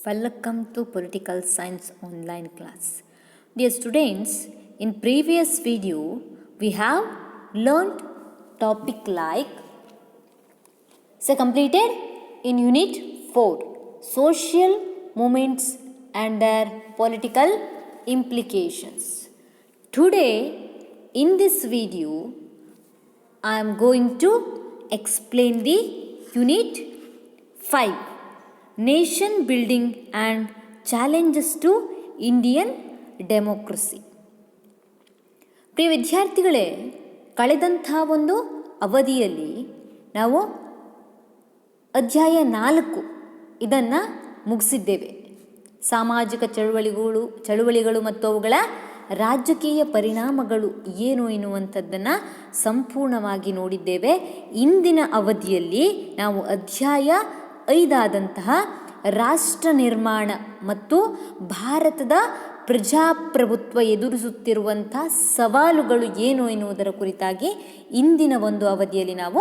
Welcome to Political Science online class. Dear students, in previous video we have learned topic like completed in unit 4 social movements and their political implications. Today in this video I am going to explain the unit 5 Nation Building and Challenges to Indian Democracy. ಪ್ರಿಯ ವಿದ್ಯಾರ್ಥಿಗಳೇ, ಕಳೆದಂಥ ಒಂದು ಅವಧಿಯಲ್ಲಿ ನಾವು ಅಧ್ಯಾಯ 4 ಇದನ್ನು ಮುಗಿಸಿದ್ದೇವೆ. ಸಾಮಾಜಿಕ ಚಳುವಳಿಗಳು ಮತ್ತು ಅವುಗಳ ರಾಜಕೀಯ ಪರಿಣಾಮಗಳು ಏನು ಎನ್ನುವಂಥದ್ದನ್ನು ಸಂಪೂರ್ಣವಾಗಿ ನೋಡಿದ್ದೇವೆ. ಇಂದಿನ ಅವಧಿಯಲ್ಲಿ ನಾವು ಅಧ್ಯಾಯ 5 ಆದಂತಹ ರಾಷ್ಟ್ರ ನಿರ್ಮಾಣ ಮತ್ತು ಭಾರತದ ಪ್ರಜಾಪ್ರಭುತ್ವ ಎದುರಿಸುತ್ತಿರುವಂಥ ಸವಾಲುಗಳು ಏನು ಎನ್ನುವುದರ ಕುರಿತಾಗಿ ಇಂದಿನ ಒಂದು ಅವಧಿಯಲ್ಲಿ ನಾವು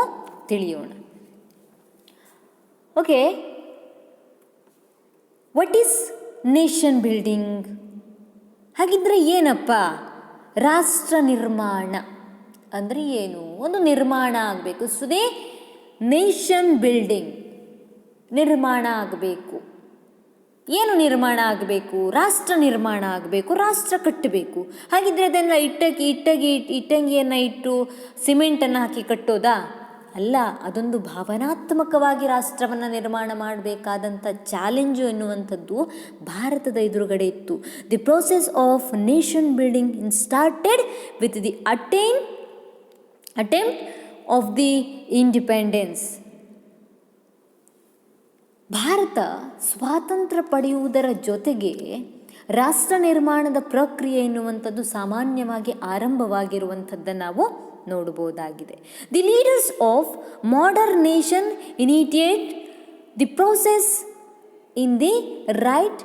ತಿಳಿಯೋಣ. Okay, what is nation building? ಹಾಗಿದ್ರೆ ಏನಪ್ಪ ರಾಷ್ಟ್ರ ನಿರ್ಮಾಣ ಅಂದರೆ ಏನು? ಒಂದು ನಿರ್ಮಾಣ ಆಗಬೇಕು. ಸುದೇ ನೇಷನ್ ಬಿಲ್ಡಿಂಗ್ ನಿರ್ಮಾಣ ಆಗಬೇಕು. ಏನು ನಿರ್ಮಾಣ ಆಗಬೇಕು? ರಾಷ್ಟ್ರ ನಿರ್ಮಾಣ ಆಗಬೇಕು, ರಾಷ್ಟ್ರ ಕಟ್ಟಬೇಕು. ಹಾಗಿದ್ರೆ ಅದನ್ನು ಇಟ್ಟಂಗಿಯನ್ನು ಇಟ್ಟು ಸಿಮೆಂಟನ್ನು ಹಾಕಿ ಕಟ್ಟೋದಾ? ಅಲ್ಲ, ಅದೊಂದು ಭಾವನಾತ್ಮಕವಾಗಿ ರಾಷ್ಟ್ರವನ್ನು ನಿರ್ಮಾಣ ಮಾಡಬೇಕಾದಂಥ ಚಾಲೆಂಜು ಎನ್ನುವಂಥದ್ದು ಭಾರತದ ಎದುರುಗಡೆ ಇತ್ತು. The process of nation building started with the attempt of the independence. Bharat ಸ್ವಾತಂತ್ರ್ಯ ಪಡೆಯುವುದರ ಜೊತೆಗೆ ರಾಷ್ಟ್ರ ನಿರ್ಮಾಣದ ಪ್ರಕ್ರಿಯೆ ಎನ್ನುವಂಥದ್ದು ಸಾಮಾನ್ಯವಾಗಿ ಆರಂಭವಾಗಿರುವಂಥದ್ದನ್ನು ನಾವು ನೋಡಬಹುದಾಗಿದೆ. The leaders of modern nation initiate the process in the right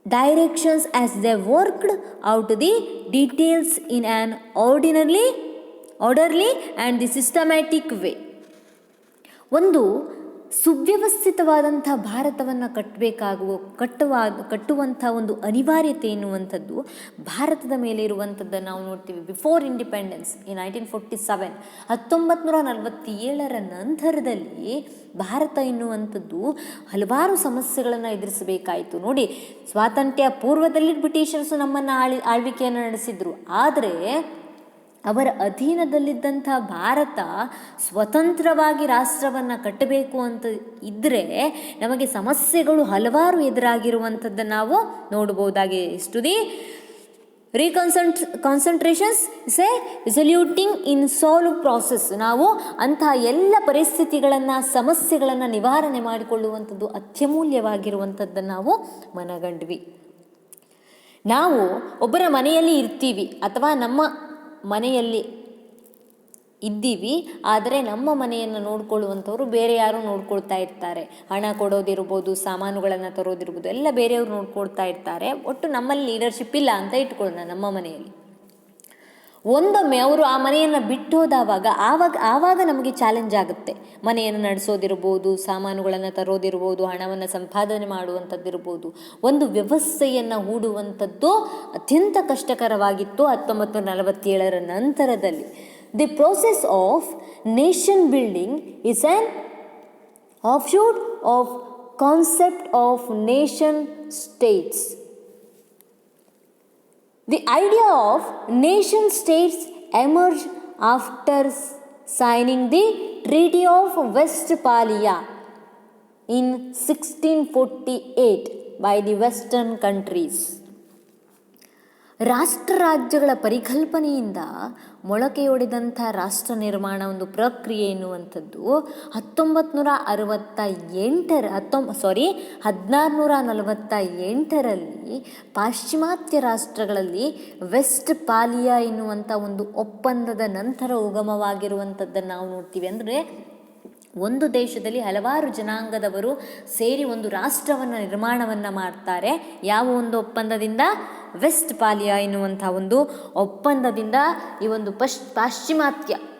directions as they worked out the details in an orderly and the systematic way. ಒಂದು ಸುವ್ಯವಸ್ಥಿತವಾದಂಥ ಭಾರತವನ್ನು ಕಟ್ಟುವಂಥ ಒಂದು ಅನಿವಾರ್ಯತೆ ಎನ್ನುವಂಥದ್ದು ಭಾರತದ ಮೇಲೆ ಇರುವಂಥದ್ದನ್ನು ನಾವು ನೋಡ್ತೀವಿ. ಬಿಫೋರ್ ಇಂಡಿಪೆಂಡೆನ್ಸ್ ಇನ್ 1947 1947 ನಂತರದಲ್ಲಿ ಭಾರತ ಎನ್ನುವಂಥದ್ದು ಹಲವಾರು ಸಮಸ್ಯೆಗಳನ್ನು ಎದುರಿಸಬೇಕಾಯಿತು. ನೋಡಿ, ಸ್ವಾತಂತ್ರ್ಯ ಪೂರ್ವದಲ್ಲಿ ಬ್ರಿಟಿಷರ್ಸು ನಮ್ಮನ್ನು ಆಳ್ವಿಕೆಯನ್ನು ನಡೆಸಿದರು. ಆದರೆ ಅವರ ಅಧೀನದಲ್ಲಿದ್ದಂಥ ಭಾರತ ಸ್ವತಂತ್ರವಾಗಿ ರಾಷ್ಟ್ರವನ್ನು ಕಟ್ಟಬೇಕು ಅಂತ ಇದ್ದರೆ ನಮಗೆ ಸಮಸ್ಯೆಗಳು ಹಲವಾರು ಎದುರಾಗಿರುವಂಥದ್ದನ್ನು ನಾವು ನೋಡ್ಬೋದಾಗಿದೆ. To the concentrations resulting in solve process. ನಾವು ಅಂತಹ ಎಲ್ಲ ಪರಿಸ್ಥಿತಿಗಳನ್ನು, ಸಮಸ್ಯೆಗಳನ್ನು ನಿವಾರಣೆ ಮಾಡಿಕೊಳ್ಳುವಂಥದ್ದು ಅತ್ಯಮೂಲ್ಯವಾಗಿರುವಂಥದ್ದನ್ನು ನಾವು ಮನಗಂಡ್ವಿ. ನಾವು ಒಬ್ಬರ ಮನೆಯಲ್ಲಿ ಇರ್ತೀವಿ ಅಥವಾ ನಮ್ಮ ಮನೆಯಲ್ಲಿ ಇದ್ದೀವಿ, ಆದರೆ ನಮ್ಮ ಮನೆಯನ್ನು ನೋಡ್ಕೊಳ್ಳುವಂಥವ್ರು ಬೇರೆ ಯಾರು ನೋಡ್ಕೊಳ್ತಾ ಇರ್ತಾರೆ. ಹಣ ಕೊಡೋದಿರ್ಬೋದು, ಸಾಮಾನುಗಳನ್ನು ತರೋದಿರ್ಬೋದು, ಎಲ್ಲ ಬೇರೆಯವರು ನೋಡ್ಕೊಳ್ತಾ ಇರ್ತಾರೆ. ಒಟ್ಟು ನಮ್ಮಲ್ಲಿ ಲೀಡರ್ಶಿಪ್ ಇಲ್ಲ ಅಂತ ಇಟ್ಕೊಳ್ಳೋಣ. ನಮ್ಮ ಮನೆಯಲ್ಲಿ ಒಂದೊಮ್ಮೆ ಅವರು ಆ ಮನೆಯನ್ನು ಬಿಟ್ಟು ಹೋದವಾಗ ಆವಾಗ ನಮಗೆ ಚಾಲೆಂಜ್ ಆಗುತ್ತೆ. ಮನೆಯನ್ನು ನಡೆಸೋದಿರ್ಬೋದು, ಸಾಮಾನುಗಳನ್ನು ತರೋದಿರ್ಬೋದು, ಹಣವನ್ನು ಸಂಪಾದನೆ ಮಾಡುವಂಥದ್ದಿರ್ಬೋದು. ಒಂದು ವ್ಯವಸ್ಥೆಯನ್ನು ಹೂಡುವಂಥದ್ದು ಅತ್ಯಂತ ಕಷ್ಟಕರವಾಗಿತ್ತು 1947 ನಂತರದಲ್ಲಿ. The process of nation building is an offshoot of concept of nation states. The idea of nation states emerged after signing the Treaty of Westphalia in 1648 by the Western countries. ರಾಷ್ಟ್ರ ರಾಜ್ಯಗಳ ಪರಿಕಲ್ಪನೆಯಿಂದ ಮೊಳಕೆಯೊಡೆದಂಥ ರಾಷ್ಟ್ರ ನಿರ್ಮಾಣ ಒಂದು ಪ್ರಕ್ರಿಯೆ ಎನ್ನುವಂಥದ್ದು 1648ರಲ್ಲಿ ಪಾಶ್ಚಿಮಾತ್ಯ ರಾಷ್ಟ್ರಗಳಲ್ಲಿ ವೆಸ್ಟ್ ಪಾಲಿಯಾ ಎನ್ನುವಂಥ ಒಂದು ಒಪ್ಪಂದದ ನಂತರ ಉಗಮವಾಗಿರುವಂಥದ್ದನ್ನು ನಾವು ನೋಡ್ತೀವಿ. ಅಂದರೆ ಒಂದು ದೇಶದಲ್ಲಿ ಹಲವಾರು ಜನಾಂಗದವರು ಸೇರಿ ಒಂದು ರಾಷ್ಟ್ರವನ್ನು ನಿರ್ಮಾಣವನ್ನು ಮಾಡ್ತಾರೆ. ಯಾವ ಒಂದು ಒಪ್ಪಂದದಿಂದ? ವೆಸ್ಟ್ ಪಾಲಿಯಾ ಎನ್ನುವಂಥ ಒಂದು ಒಪ್ಪಂದದಿಂದ ಈ ಒಂದು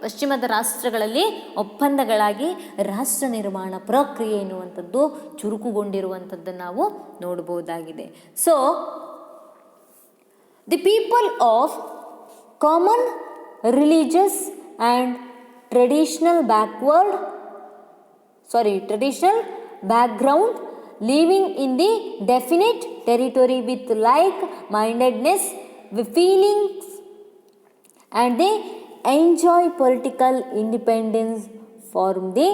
ಪಶ್ಚಿಮದ ರಾಷ್ಟ್ರಗಳಲ್ಲಿ ಒಪ್ಪಂದಗಳಾಗಿ ರಾಷ್ಟ್ರ ನಿರ್ಮಾಣ ಪ್ರಕ್ರಿಯೆ ಎನ್ನುವಂಥದ್ದು ಚುರುಕುಗೊಂಡಿರುವಂಥದ್ದನ್ನು ನಾವು ನೋಡಬಹುದಾಗಿದೆ. So the people of common religious and traditional background living in the definite territory with like-mindedness feelings and they enjoy political independence form the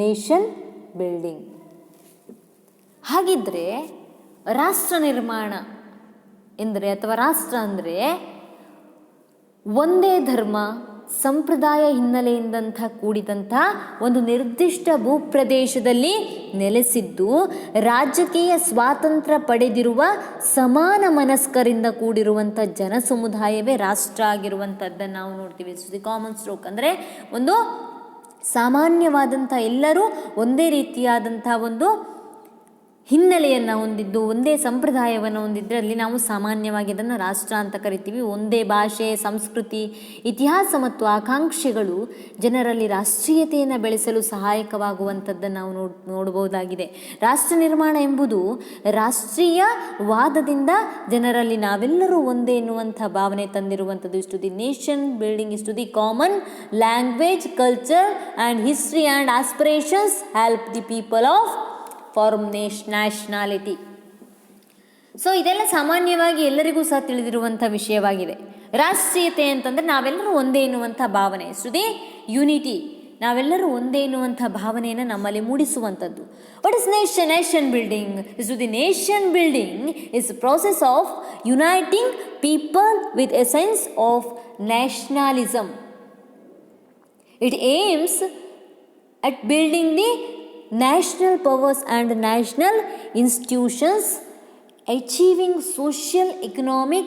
nation building. ಹಾಗಿದ್ರೆ ರಾಷ್ಟ್ರ ನಿರ್ಮಾಣ ಎಂದರೆ ಅಥವಾ ರಾಷ್ಟ್ರ ಅಂದರೆ ಒಂದೇ ಧರ್ಮ ಸಂಪ್ರದಾಯ ಹಿನ್ನೆಲೆಯಿಂದಂಥ ಕೂಡಿದಂಥ ಒಂದು ನಿರ್ದಿಷ್ಟ ಭೂಪ್ರದೇಶದಲ್ಲಿ ನೆಲೆಸಿದ್ದು ರಾಜಕೀಯ ಸ್ವಾತಂತ್ರ್ಯ ಪಡೆದಿರುವ ಸಮಾನ ಮನಸ್ಕರಿಂದ ಕೂಡಿರುವಂಥ ಜನ ಸಮುದಾಯವೇ ರಾಷ್ಟ್ರ ಆಗಿರುವಂಥದ್ದನ್ನು ನಾವು ನೋಡ್ತೀವಿ. ದಿ ಕಾಮನ್ ಸ್ಟ್ರೋಕ್ ಅಂದರೆ ಒಂದು ಸಾಮಾನ್ಯವಾದಂಥ ಎಲ್ಲರೂ ಒಂದೇ ರೀತಿಯಾದಂಥ ಒಂದು ಹಿನ್ನೆಲೆಯನ್ನು ಹೊಂದಿದ್ದು ಒಂದೇ ಸಂಪ್ರದಾಯವನ್ನು ಹೊಂದಿದ್ದರೆ ಅಲ್ಲಿ ನಾವು ಸಾಮಾನ್ಯವಾಗಿ ಅದನ್ನು ರಾಷ್ಟ್ರ ಅಂತ ಕರಿತೀವಿ. ಒಂದೇ ಭಾಷೆ, ಸಂಸ್ಕೃತಿ, ಇತಿಹಾಸ ಮತ್ತು ಆಕಾಂಕ್ಷೆಗಳು ಜನರಲ್ಲಿ ರಾಷ್ಟ್ರೀಯತೆಯನ್ನು ಬೆಳೆಸಲು ಸಹಾಯಕವಾಗುವಂಥದ್ದನ್ನು ನಾವು ನೋಡಬಹುದಾಗಿದೆ. ರಾಷ್ಟ್ರ ನಿರ್ಮಾಣ ಎಂಬುದು ರಾಷ್ಟ್ರೀಯವಾದದಿಂದ ಜನರಲ್ಲಿ ನಾವೆಲ್ಲರೂ ಒಂದೇ ಎನ್ನುವಂಥ ಭಾವನೆ ತಂದಿರುವಂಥದ್ದು. ಇಷ್ಟು ದಿ ನೇಷನ್ ಬಿಲ್ಡಿಂಗ್, ಇಷ್ಟು the common language, culture and history and aspirations help the people of form nationality. So ಇದೆಲ್ಲ ಸಾಮಾನ್ಯವಾಗಿ ಎಲ್ಲರಿಗೂ ಸಹ ತಿಳಿದಿರುವಂಥ ವಿಷಯವಾಗಿದೆ. ರಾಷ್ಟ್ರೀಯತೆ ಅಂತಂದರೆ ನಾವೆಲ್ಲರೂ ಒಂದೇ ಎನ್ನುವಂಥ ಭಾವನೆ, ದಿ ಯುನಿಟಿ, ನಾವೆಲ್ಲರೂ ಒಂದೇ ಎನ್ನುವಂಥ ಭಾವನೆಯನ್ನು ನಮ್ಮಲ್ಲಿ ಮೂಡಿಸುವಂಥದ್ದು. What is nation building? The nation building is process of uniting people with a sense of nationalism. It aims at building the national powers and national institutions, achieving social, economic,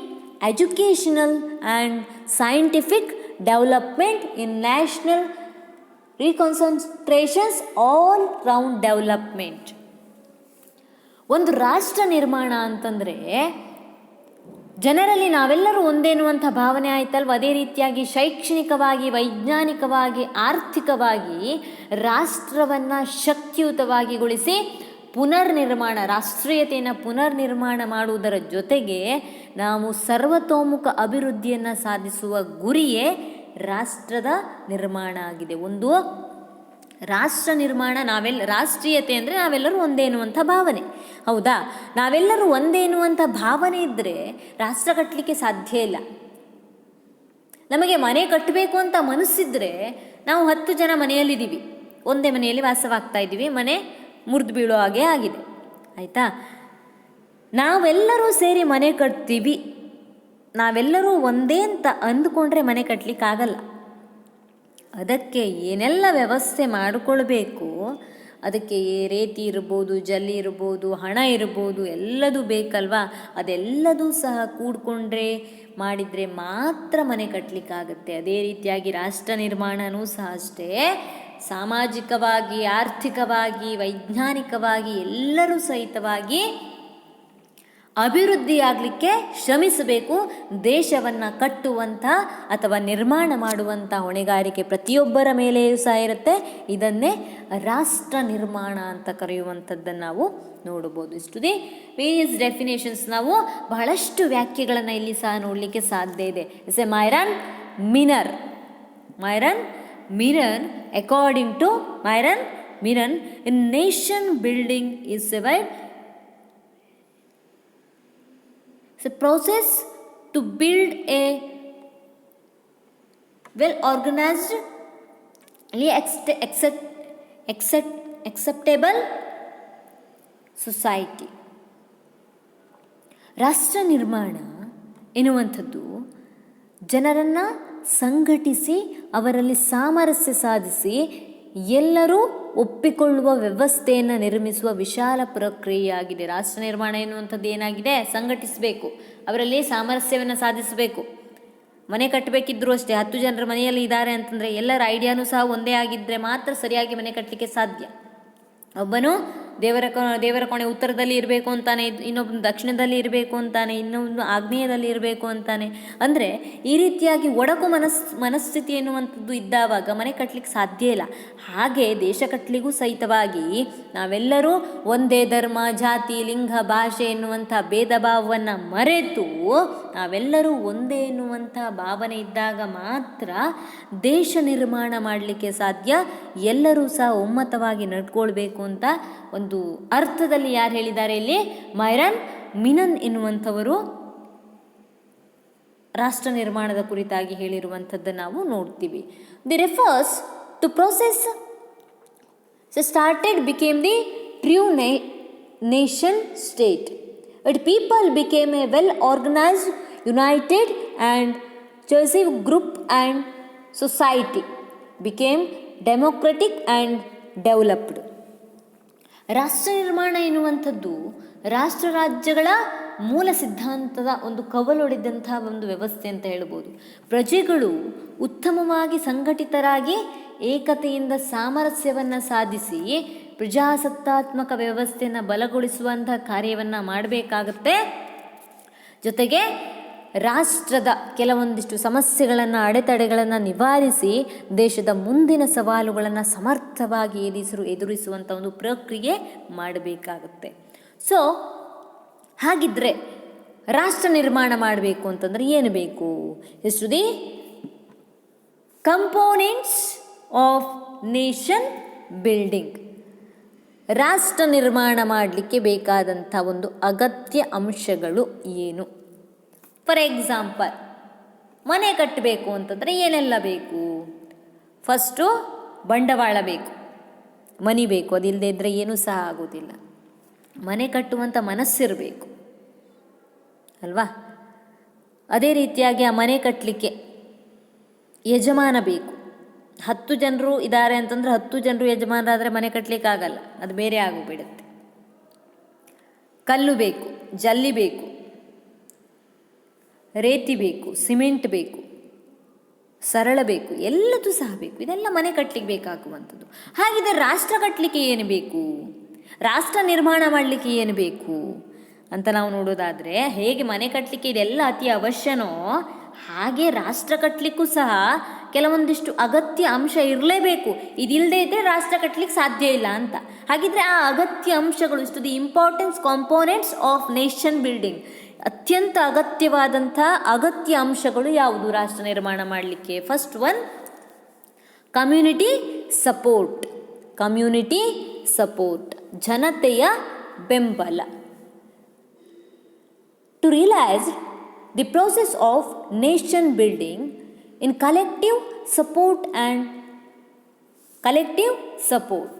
educational and scientific development in national reconcentrations all round development. ಒಂದು ರಾಷ್ಟ್ರ ನಿರ್ಮಾಣ ಅಂತಂದರೆ ಜನರಲ್ಲಿ ನಾವೆಲ್ಲರೂ ಒಂದೇ ಎನ್ನುವಂಥ ಭಾವನೆ ಆಯ್ತಲ್ವ. ಅದೇ ರೀತಿಯಾಗಿ ಶೈಕ್ಷಣಿಕವಾಗಿ, ವೈಜ್ಞಾನಿಕವಾಗಿ, ಆರ್ಥಿಕವಾಗಿ ರಾಷ್ಟ್ರವನ್ನು ಶಕ್ತಿಯುತವಾಗಿಗೊಳಿಸಿ ರಾಷ್ಟ್ರೀಯತೆಯನ್ನು ಪುನರ್ನಿರ್ಮಾಣ ಮಾಡುವುದರ ಜೊತೆಗೆ ನಾವು ಸರ್ವತೋಮುಖ ಅಭಿವೃದ್ಧಿಯನ್ನು ಸಾಧಿಸುವ ಗುರಿಯೇ ರಾಷ್ಟ್ರದ ನಿರ್ಮಾಣ ಆಗಿದೆ. ಒಂದು ರಾಷ್ಟ್ರ ನಿರ್ಮಾಣ, ರಾಷ್ಟ್ರೀಯತೆ ಅಂದರೆ ನಾವೆಲ್ಲರೂ ಒಂದೇ ಎನ್ನುವಂಥ ಭಾವನೆ, ಹೌದಾ? ನಾವೆಲ್ಲರೂ ಒಂದೇ ಎನ್ನುವಂಥ ಭಾವನೆ ಇದ್ದರೆ ರಾಷ್ಟ್ರ ಕಟ್ಟಲಿಕ್ಕೆ ಸಾಧ್ಯ ಇಲ್ಲ. ನಮಗೆ ಮನೆ ಕಟ್ಟಬೇಕು ಅಂತ ಮನಸ್ಸಿದ್ರೆ ನಾವು 10 ಜನ ಮನೆಯಲ್ಲಿದ್ದೀವಿ, ಒಂದೇ ಮನೆಯಲ್ಲಿ ವಾಸವಾಗ್ತಾ ಇದ್ದೀವಿ, ಮನೆ ಮುರಿದು ಬೀಳೋ ಹಾಗೆ ಆಗಿದೆ, ಆಯಿತಾ? ನಾವೆಲ್ಲರೂ ಸೇರಿ ಮನೆ ಕಟ್ತೀವಿ, ನಾವೆಲ್ಲರೂ ಒಂದೇ ಅಂತ ಅಂದುಕೊಂಡ್ರೆ ಮನೆ ಕಟ್ಟಲಿಕ್ಕಾಗಲ್ಲ. ಅದಕ್ಕೆ ಏನೆಲ್ಲ ವ್ಯವಸ್ಥೆ ಮಾಡಿಕೊಳ್ಬೇಕು, ಅದಕ್ಕೆ ರೇತಿ ಇರ್ಬೋದು, ಜಲ್ಲಿ ಇರ್ಬೋದು, ಹಣ ಇರ್ಬೋದು, ಎಲ್ಲದೂ ಬೇಕಲ್ವಾ? ಅದೆಲ್ಲದೂ ಸಹ ಕೂಡಿಕೊಂಡ್ರೆ ಮಾಡಿದರೆ ಮಾತ್ರ ಮನೆ ಕಟ್ಟಲಿಕ್ಕಾಗತ್ತೆ. ಅದೇ ರೀತಿಯಾಗಿ ರಾಷ್ಟ್ರ ನಿರ್ಮಾಣವೂ ಸಹ ಅಷ್ಟೇ. ಸಾಮಾಜಿಕವಾಗಿ, ಆರ್ಥಿಕವಾಗಿ, ವೈಜ್ಞಾನಿಕವಾಗಿ ಎಲ್ಲರೂ ಸಹಿತವಾಗಿ ಅಭಿವೃದ್ಧಿಯಾಗಲಿಕ್ಕೆ ಶ್ರಮಿಸಬೇಕು. ದೇಶವನ್ನು ಕಟ್ಟುವಂಥ ಅಥವಾ ನಿರ್ಮಾಣ ಮಾಡುವಂಥ ಹೊಣೆಗಾರಿಕೆ ಪ್ರತಿಯೊಬ್ಬರ ಮೇಲೆಯೂ ಸಹ ಇರುತ್ತೆ. ಇದನ್ನೇ ರಾಷ್ಟ್ರ ನಿರ್ಮಾಣ ಅಂತ ಕರೆಯುವಂಥದ್ದನ್ನು ನಾವು ನೋಡ್ಬೋದು. ಇಷ್ಟು ದಿ ವೇರಿಯಸ್ ಡೆಫಿನೇಷನ್ಸ್, ನಾವು ಬಹಳಷ್ಟು ವ್ಯಾಖ್ಯೆಗಳನ್ನು ಇಲ್ಲಿ ಸಹ ನೋಡಲಿಕ್ಕೆ ಸಾಧ್ಯ ಇದೆ. Is a Myron Weiner according to Myron Weiner, in nation building is a process to build a well-organized, acceptable society. ರಾಷ್ಟ್ರ ನಿರ್ಮಾಣ ಎನ್ನುವಂಥದ್ದು ಜನರನ್ನು ಸಂಘಟಿಸಿ ಅವರಲ್ಲಿ ಸಾಮರಸ್ಯ ಸಾಧಿಸಿ ಎಲ್ಲರೂ ಒಪ್ಪಿಕೊಳ್ಳುವ ವ್ಯವಸ್ಥೆಯನ್ನು ನಿರ್ಮಿಸುವ ವಿಶಾಲ ಪ್ರಕ್ರಿಯೆಯಾಗಿದೆ. ರಾಷ್ಟ್ರ ನಿರ್ಮಾಣ ಎನ್ನುವಂಥದ್ದು ಏನಾಗಿದೆ? ಸಂಘಟಿಸಬೇಕು, ಅವರಲ್ಲಿ ಸಾಮರಸ್ಯವನ್ನು ಸಾಧಿಸಬೇಕು, ಮನೆ ಕಟ್ಟಬೇಕಿದ್ರೂ ಅಷ್ಟೇ 10 ಜನರ ಮನೆಯಲ್ಲಿ ಇದ್ದಾರೆ ಅಂತಂದರೆ ಎಲ್ಲರ ಐಡಿಯಾನೂ ಸಹ ಒಂದೇ ಆಗಿದ್ದರೆ ಮಾತ್ರ ಸರಿಯಾಗಿ ಮನೆ ಕಟ್ಟಲಿಕ್ಕೆ ಸಾಧ್ಯ. ಒಬ್ಬನು ದೇವರ ಕೋಣೆ ಉತ್ತರದಲ್ಲಿ ಇರಬೇಕು ಅಂತಾನೆ, ಇನ್ನೊಬ್ಬನು ದಕ್ಷಿಣದಲ್ಲಿ ಇರಬೇಕು ಅಂತಾನೆ, ಇನ್ನೊಬ್ಬನು ಆಗ್ನೇಯದಲ್ಲಿ ಇರಬೇಕು ಅಂತಾನೆ. ಅಂದರೆ ಈ ರೀತಿಯಾಗಿ ಒಡಕು ಮನಸ್ಥಿತಿ ಎನ್ನುವಂಥದ್ದು ಇದ್ದಾವಾಗ ಮನೆ ಕಟ್ಟಲಿಕ್ಕೆ ಸಾಧ್ಯ ಇಲ್ಲ. ಹಾಗೆ ದೇಶ ಕಟ್ಟಲಿಗೂ ಸಹಿತವಾಗಿ ನಾವೆಲ್ಲರೂ ಒಂದೇ ಧರ್ಮ, ಜಾತಿ, ಲಿಂಗ, ಭಾಷೆ ಎನ್ನುವಂಥ ಭೇದ ಭಾವವನ್ನು ಮರೆತು ನಾವೆಲ್ಲರೂ ಒಂದೇ ಎನ್ನುವಂಥ ಭಾವನೆ ಇದ್ದಾಗ ಮಾತ್ರ ದೇಶ ನಿರ್ಮಾಣ ಮಾಡಲಿಕ್ಕೆ ಸಾಧ್ಯ. ಎಲ್ಲರೂ ಸಹ ಒಮ್ಮತವಾಗಿ ನಡ್ಕೊಳ್ಬೇಕು ಅಂತ ಒಂದು ಅರ್ಥದಲ್ಲಿ ಯಾರು ಹೇಳಿದ್ದಾರೆ ಇಲ್ಲಿ? ಮೈರನ್ ಮಿನನ್ ಎನ್ನುವಂಥವರು ರಾಷ್ಟ್ರ ನಿರ್ಮಾಣದ ಕುರಿತಾಗಿ ಹೇಳಿರುವಂಥದ್ದನ್ನು ನಾವು ನೋಡ್ತೀವಿ. The refers to process started became the true nation state. It people became a well organised, united and cohesive group and society became democratic and developed. ರಾಷ್ಟ್ರ ನಿರ್ಮಾಣ ಎನ್ನುವಂಥದ್ದು ರಾಷ್ಟ್ರ ರಾಜ್ಯಗಳ ಮೂಲ ಸಿದ್ಧಾಂತದ ಒಂದು ಕವಲೊಡೆದಂತಹ ಒಂದು ವ್ಯವಸ್ಥೆ ಅಂತ ಹೇಳ್ಬೋದು. ಪ್ರಜೆಗಳು ಉತ್ತಮವಾಗಿ ಸಂಘಟಿತರಾಗಿ ಏಕತೆಯಿಂದ ಸಾಮರಸ್ಯವನ್ನು ಸಾಧಿಸಿ ಪ್ರಜಾಸತ್ತಾತ್ಮಕ ವ್ಯವಸ್ಥೆಯನ್ನು ಬಲಗೊಳಿಸುವಂತಹ ಕಾರ್ಯವನ್ನು ಮಾಡಬೇಕಾಗತ್ತೆ. ಜೊತೆಗೆ ರಾಷ್ಟ್ರದ ಕೆಲವೊಂದಿಷ್ಟು ಸಮಸ್ಯೆಗಳನ್ನು, ಅಡೆತಡೆಗಳನ್ನು ನಿವಾರಿಸಿ ದೇಶದ ಮುಂದಿನ ಸವಾಲುಗಳನ್ನು ಸಮರ್ಥವಾಗಿ ಎದುರಿಸುವಂಥ ಒಂದು ಪ್ರಕ್ರಿಯೆ ಮಾಡಬೇಕಾಗುತ್ತೆ. ಸೊ ಹಾಗಿದ್ರೆ ರಾಷ್ಟ್ರ ನಿರ್ಮಾಣ ಮಾಡಬೇಕು ಅಂತಂದರೆ ಏನು ಬೇಕು? ಎಷ್ಟು the components of nation building. ರಾಷ್ಟ್ರ ನಿರ್ಮಾಣ ಮಾಡಲಿಕ್ಕೆ ಬೇಕಾದಂಥ ಒಂದು ಅಗತ್ಯ ಅಂಶಗಳು ಏನು? ಫಾರ್ ಎಕ್ಸಾಂಪಲ್, ಮನೆ ಕಟ್ಟಬೇಕು ಅಂತಂದರೆ ಏನೆಲ್ಲ ಬೇಕು? ಫಸ್ಟು ಬಂಡವಾಳ ಬೇಕು, ಮನಿ ಬೇಕು. ಅದಿಲ್ಲದೆ ಇದ್ದರೆ ಏನೂ ಸಹ ಆಗೋದಿಲ್ಲ. ಮನೆ ಕಟ್ಟುವಂಥ ಮನಸ್ಸಿರಬೇಕು ಅಲ್ವಾ? ಅದೇ ರೀತಿಯಾಗಿ ಆ ಮನೆ ಕಟ್ಟಲಿಕ್ಕೆ ಯಜಮಾನ ಬೇಕು. 10 ಜನರು ಇದ್ದಾರೆ ಅಂತಂದರೆ 10 ಜನರು ಯಜಮಾನರಾದರೆ ಮನೆ ಕಟ್ಟಲಿಕ್ಕೆ ಆಗಲ್ಲ, ಅದು ಬೇರೆ ಆಗೋಗ್ಬಿಡುತ್ತೆ. ಕಲ್ಲು ಬೇಕು, ಜಲ್ಲಿ ಬೇಕು, ರೇತಿ ಬೇಕು, ಸಿಮೆಂಟ್ ಬೇಕು, ಸರಳ ಬೇಕು, ಎಲ್ಲದೂ ಸಹ ಬೇಕು. ಇದೆಲ್ಲ ಮನೆ ಕಟ್ಟಲಿಕ್ಕೆ ಬೇಕಾಗುವಂಥದ್ದು. ಹಾಗಿದ್ರೆ ರಾಷ್ಟ್ರ ಕಟ್ಟಲಿಕ್ಕೆ ಏನು ಬೇಕು? ರಾಷ್ಟ್ರ ನಿರ್ಮಾಣ ಮಾಡಲಿಕ್ಕೆ ಏನು ಬೇಕು ಅಂತ ನಾವು ನೋಡೋದಾದರೆ, ಹೇಗೆ ಮನೆ ಕಟ್ಟಲಿಕ್ಕೆ ಇದೆಲ್ಲ ಅತಿ ಅವಶ್ಯನೋ ಹಾಗೆ ರಾಷ್ಟ್ರ ಕಟ್ಟಲಿಕ್ಕೂ ಸಹ ಕೆಲವೊಂದಿಷ್ಟು ಅಗತ್ಯ ಅಂಶ ಇರಲೇಬೇಕು. ಇದಿಲ್ಲದೆ ಇದ್ದರೆ ರಾಷ್ಟ್ರ ಕಟ್ಟಲಿಕ್ಕೆ ಸಾಧ್ಯ ಇಲ್ಲ ಅಂತ. ಹಾಗಿದ್ರೆ ಆ ಅಗತ್ಯ ಅಂಶಗಳು ಇಷ್ಟು the importance components of nation building. ಅತ್ಯಂತ ಅಗತ್ಯವಾದಂಥ ಅಗತ್ಯ ಅಂಶಗಳು ಯಾವುದು ರಾಷ್ಟ್ರ ನಿರ್ಮಾಣ ಮಾಡಲಿಕ್ಕೆ? First one, community support. Community support, ಜನತೆಯ ಬೆಂಬಲ. To realise the process of nation building in collective support and collective support.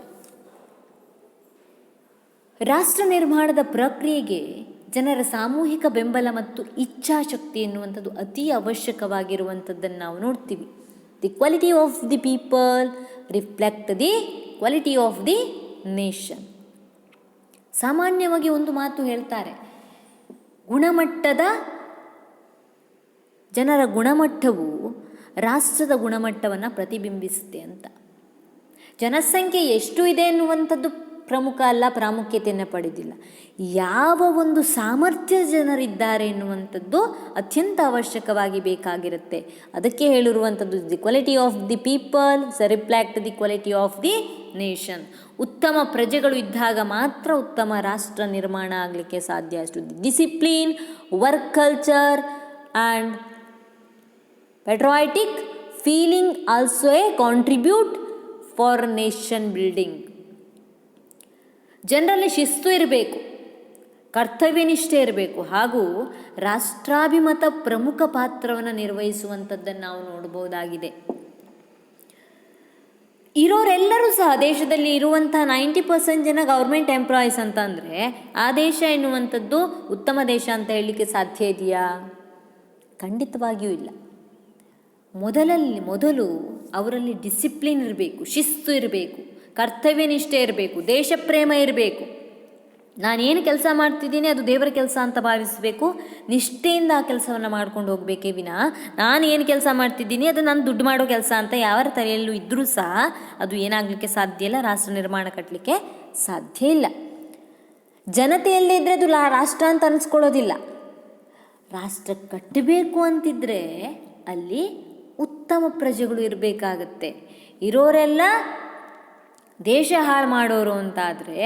ರಾಷ್ಟ್ರ ನಿರ್ಮಾಣದ ಪ್ರಕ್ರಿಯೆಗೆ ಜನರ ಸಾಮೂಹಿಕ ಬೆಂಬಲ ಮತ್ತು ಇಚ್ಛಾಶಕ್ತಿ ಎನ್ನುವಂಥದ್ದು ಅತಿ ಅವಶ್ಯಕವಾಗಿರುವಂಥದ್ದನ್ನು ನಾವು ನೋಡ್ತೀವಿ. The quality of the people reflect the quality of the nation. ಸಾಮಾನ್ಯವಾಗಿ ಒಂದು ಮಾತು ಹೇಳ್ತಾರೆ, ಜನರ ಗುಣಮಟ್ಟವು ರಾಷ್ಟ್ರದ ಗುಣಮಟ್ಟವನ್ನು ಪ್ರತಿಬಿಂಬಿಸುತ್ತೆ ಅಂತ. ಜನಸಂಖ್ಯೆ ಎಷ್ಟು ಇದೆ ಎನ್ನುವಂಥದ್ದು ಪ್ರಮುಖ ಅಲ್ಲ, ಪ್ರಾಮುಖ್ಯತೆಯನ್ನು ಪಡೆದಿಲ್ಲ. ಯಾವ ಒಂದು ಸಾಮರ್ಥ್ಯ ಜನರಿದ್ದಾರೆ ಎನ್ನುವಂಥದ್ದು ಅತ್ಯಂತ ಅವಶ್ಯಕವಾಗಿ ಬೇಕಾಗಿರುತ್ತೆ. ಅದಕ್ಕೆ ಹೇಳಿರುವಂಥದ್ದು the quality of the people reflect the quality of the nation. ಉತ್ತಮ ಪ್ರಜೆಗಳು ಇದ್ದಾಗ ಮಾತ್ರ ಉತ್ತಮ ರಾಷ್ಟ್ರ ನಿರ್ಮಾಣ ಆಗಲಿಕ್ಕೆ ಸಾಧ್ಯ. ಅಷ್ಟು discipline, work culture and patriotic feeling also a contribute for nation building. ಜನರಲ್ಲಿ ಶಿಸ್ತು ಇರಬೇಕು, ಕರ್ತವ್ಯನಿಷ್ಠೆ ಇರಬೇಕು, ಹಾಗೂ ರಾಷ್ಟ್ರಾಭಿಮತ ಪ್ರಮುಖ ಪಾತ್ರವನ್ನು ನಿರ್ವಹಿಸುವಂಥದ್ದನ್ನು ನಾವು ನೋಡಬಹುದಾಗಿದೆ. ಇರೋರೆಲ್ಲರೂ ಸಹ ದೇಶದಲ್ಲಿ ಇರುವಂಥ 90% ಜನ ಗೌರ್ಮೆಂಟ್ ಎಂಪ್ಲಾಯೀಸ್ ಅಂತ ಅಂದರೆ ಆ ದೇಶ ಎನ್ನುವಂಥದ್ದು ಉತ್ತಮ ದೇಶ ಅಂತ ಹೇಳಲಿಕ್ಕೆ ಸಾಧ್ಯ ಇದೆಯಾ? ಖಂಡಿತವಾಗಿಯೂ ಇಲ್ಲ. ಮೊದಲು ಅವರಲ್ಲಿ ಡಿಸಿಪ್ಲಿನ್ ಇರಬೇಕು, ಶಿಸ್ತು ಇರಬೇಕು, ಕರ್ತವ್ಯನಿಷ್ಠೆ ಇರಬೇಕು, ದೇಶ ಪ್ರೇಮ ಇರಬೇಕು. ನಾನೇನು ಕೆಲಸ ಮಾಡ್ತಿದ್ದೀನಿ ಅದು ದೇವರ ಕೆಲಸ ಅಂತ ಭಾವಿಸಬೇಕು, ನಿಷ್ಠೆಯಿಂದ ಆ ಕೆಲಸವನ್ನು ಮಾಡ್ಕೊಂಡು ಹೋಗಬೇಕೇ ವಿನ ನಾನು ಏನು ಕೆಲಸ ಮಾಡ್ತಿದ್ದೀನಿ ಅದು ನಾನು ದುಡ್ಡು ಮಾಡೋ ಕೆಲಸ ಅಂತ ಯಾರ ತಲೆಯಲ್ಲೂ ಇದ್ದರೂ ಸಹ ಅದು ಏನಾಗಲಿಕ್ಕೆ ಸಾಧ್ಯ ಇಲ್ಲ, ರಾಷ್ಟ್ರ ನಿರ್ಮಾಣ ಕಟ್ಟಲಿಕ್ಕೆ ಸಾಧ್ಯ ಇಲ್ಲ. ಜನತೆಯಲ್ಲೇ ಇದ್ದರೆ ಅದು ರಾಷ್ಟ್ರ ಅಂತ ಅನಿಸ್ಕೊಳ್ಳೋದಿಲ್ಲ. ರಾಷ್ಟ್ರ ಕಟ್ಟಬೇಕು ಅಂತಿದ್ರೆ ಅಲ್ಲಿ ಉತ್ತಮ ಪ್ರಜೆಗಳು ಇರಬೇಕಾಗತ್ತೆ. ಇರೋರೆಲ್ಲ ದೇಶ ಹಾಳು ಮಾಡೋರು ಅಂತಾದರೆ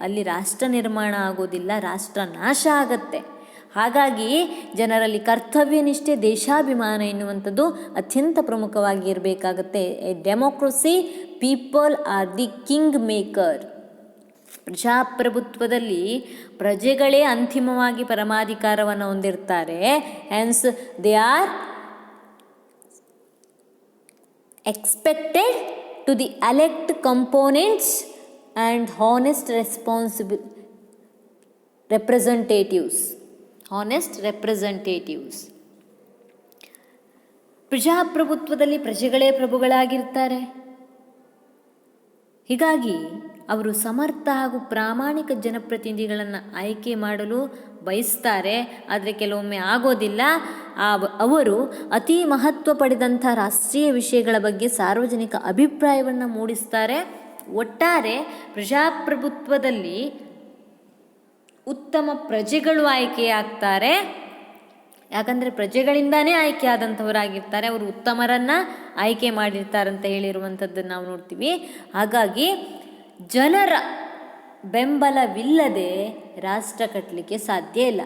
ಅಲ್ಲಿ ರಾಷ್ಟ್ರ ನಿರ್ಮಾಣ ಆಗೋದಿಲ್ಲ, ರಾಷ್ಟ್ರ ನಾಶ ಆಗತ್ತೆ. ಹಾಗಾಗಿ ಜನರಲ್ಲಿ ಕರ್ತವ್ಯ ನಿಷ್ಠೆ, ದೇಶಾಭಿಮಾನ ಎನ್ನುವಂಥದ್ದು ಅತ್ಯಂತ ಪ್ರಮುಖವಾಗಿ ಇರಬೇಕಾಗತ್ತೆ. A democracy people are the king maker. ಪ್ರಜಾಪ್ರಭುತ್ವದಲ್ಲಿ ಪ್ರಜೆಗಳೇ ಅಂತಿಮವಾಗಿ ಪರಮಾಧಿಕಾರವನ್ನು ಹೊಂದಿರ್ತಾರೆ. Hence they are expected to the elect components and honest responsible representatives. ಪ್ರಜಾಪ್ರಭುತ್ವದಲ್ಲಿ ಪ್ರಜೆಗಳೇ ಪ್ರಭುಗಳಾಗಿರ್ತಾರೆ. ಹೀಗಾಗಿ ಅವರು ಸಮರ್ಥ ಹಾಗೂ ಪ್ರಾಮಾಣಿಕ ಜನಪ್ರತಿನಿಧಿಗಳನ್ನು ಆಯ್ಕೆ ಮಾಡಲು ಬಯಸ್ತಾರೆ. ಆದರೆ ಕೆಲವೊಮ್ಮೆ ಆಗೋದಿಲ್ಲ. ಅವರು ಅತಿ ಮಹತ್ವ ಪಡೆದಂಥ ರಾಷ್ಟ್ರೀಯ ವಿಷಯಗಳ ಬಗ್ಗೆ ಸಾರ್ವಜನಿಕ ಅಭಿಪ್ರಾಯವನ್ನು ಮೂಡಿಸ್ತಾರೆ. ಒಟ್ಟಾರೆ ಪ್ರಜಾಪ್ರಭುತ್ವದಲ್ಲಿ ಉತ್ತಮ ಪ್ರಜೆಗಳು ಆಯ್ಕೆಯಾಗ್ತಾರೆ. ಯಾಕಂದರೆ ಪ್ರಜೆಗಳಿಂದಾನೇ ಆಯ್ಕೆ ಆದಂಥವರಾಗಿರ್ತಾರೆ, ಅವರು ಉತ್ತಮರನ್ನು ಆಯ್ಕೆ ಮಾಡಿರ್ತಾರಂತ ಹೇಳಿರುವಂಥದ್ದನ್ನು ನಾವು ನೋಡ್ತೀವಿ. ಹಾಗಾಗಿ ಜನರ ಬೆಂಬಲವಿಲ್ಲದೆ ರಾಷ್ಟ್ರ ಕಟ್ಟಲಿಕ್ಕೆ ಸಾಧ್ಯ ಇಲ್ಲ.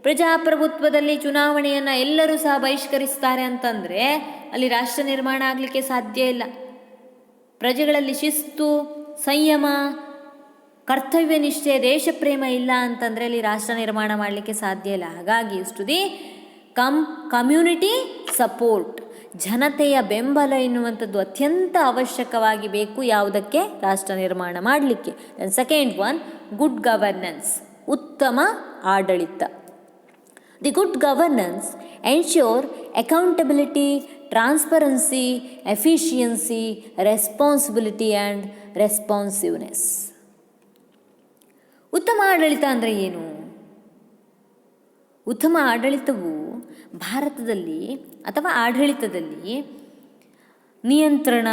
ಪ್ರಜಾಪ್ರಭುತ್ವದಲ್ಲಿ ಚುನಾವಣೆಯನ್ನು ಎಲ್ಲರೂ ಸಹ ಬಹಿಷ್ಕರಿಸ್ತಾರೆ ಅಂತಂದರೆ ಅಲ್ಲಿ ರಾಷ್ಟ್ರ ನಿರ್ಮಾಣ ಆಗಲಿಕ್ಕೆ ಸಾಧ್ಯ ಇಲ್ಲ. ಪ್ರಜೆಗಳಲ್ಲಿ ಶಿಸ್ತು, ಸಂಯಮ, ಕರ್ತವ್ಯ ನಿಷ್ಠೆ, ದೇಶಪ್ರೇಮ ಇಲ್ಲ ಅಂತಂದರೆ ಅಲ್ಲಿ ರಾಷ್ಟ್ರ ನಿರ್ಮಾಣ ಮಾಡಲಿಕ್ಕೆ ಸಾಧ್ಯ ಇಲ್ಲ. ಹಾಗಾಗಿ ಟು ದಿ ಕಮ್ಯುನಿಟಿ ಸಪೋರ್ಟ್, ಜನತೆಯ ಬೆಂಬಲ ಎನ್ನುವಂಥದ್ದು ಅತ್ಯಂತ ಅವಶ್ಯಕವಾಗಿ ಬೇಕು. ಯಾವುದಕ್ಕೆ? ರಾಷ್ಟ್ರ ನಿರ್ಮಾಣ ಮಾಡಲಿಕ್ಕೆ. ಸೆಕೆಂಡ್ ಒನ್, ಗುಡ್ ಗವರ್ನೆನ್ಸ್, ಉತ್ತಮ ಆಡಳಿತ. The good governance ensure accountability, transparency, efficiency, responsibility and responsiveness. ಉತ್ತಮ ಆಡಳಿತ ಅಂದರೆ ಏನು? ಉತ್ತಮ ಆಡಳಿತವು ಭಾರತದಲ್ಲಿ ಅಥವಾ ಆಡಳಿತದಲ್ಲಿ ನಿಯಂತ್ರಣ,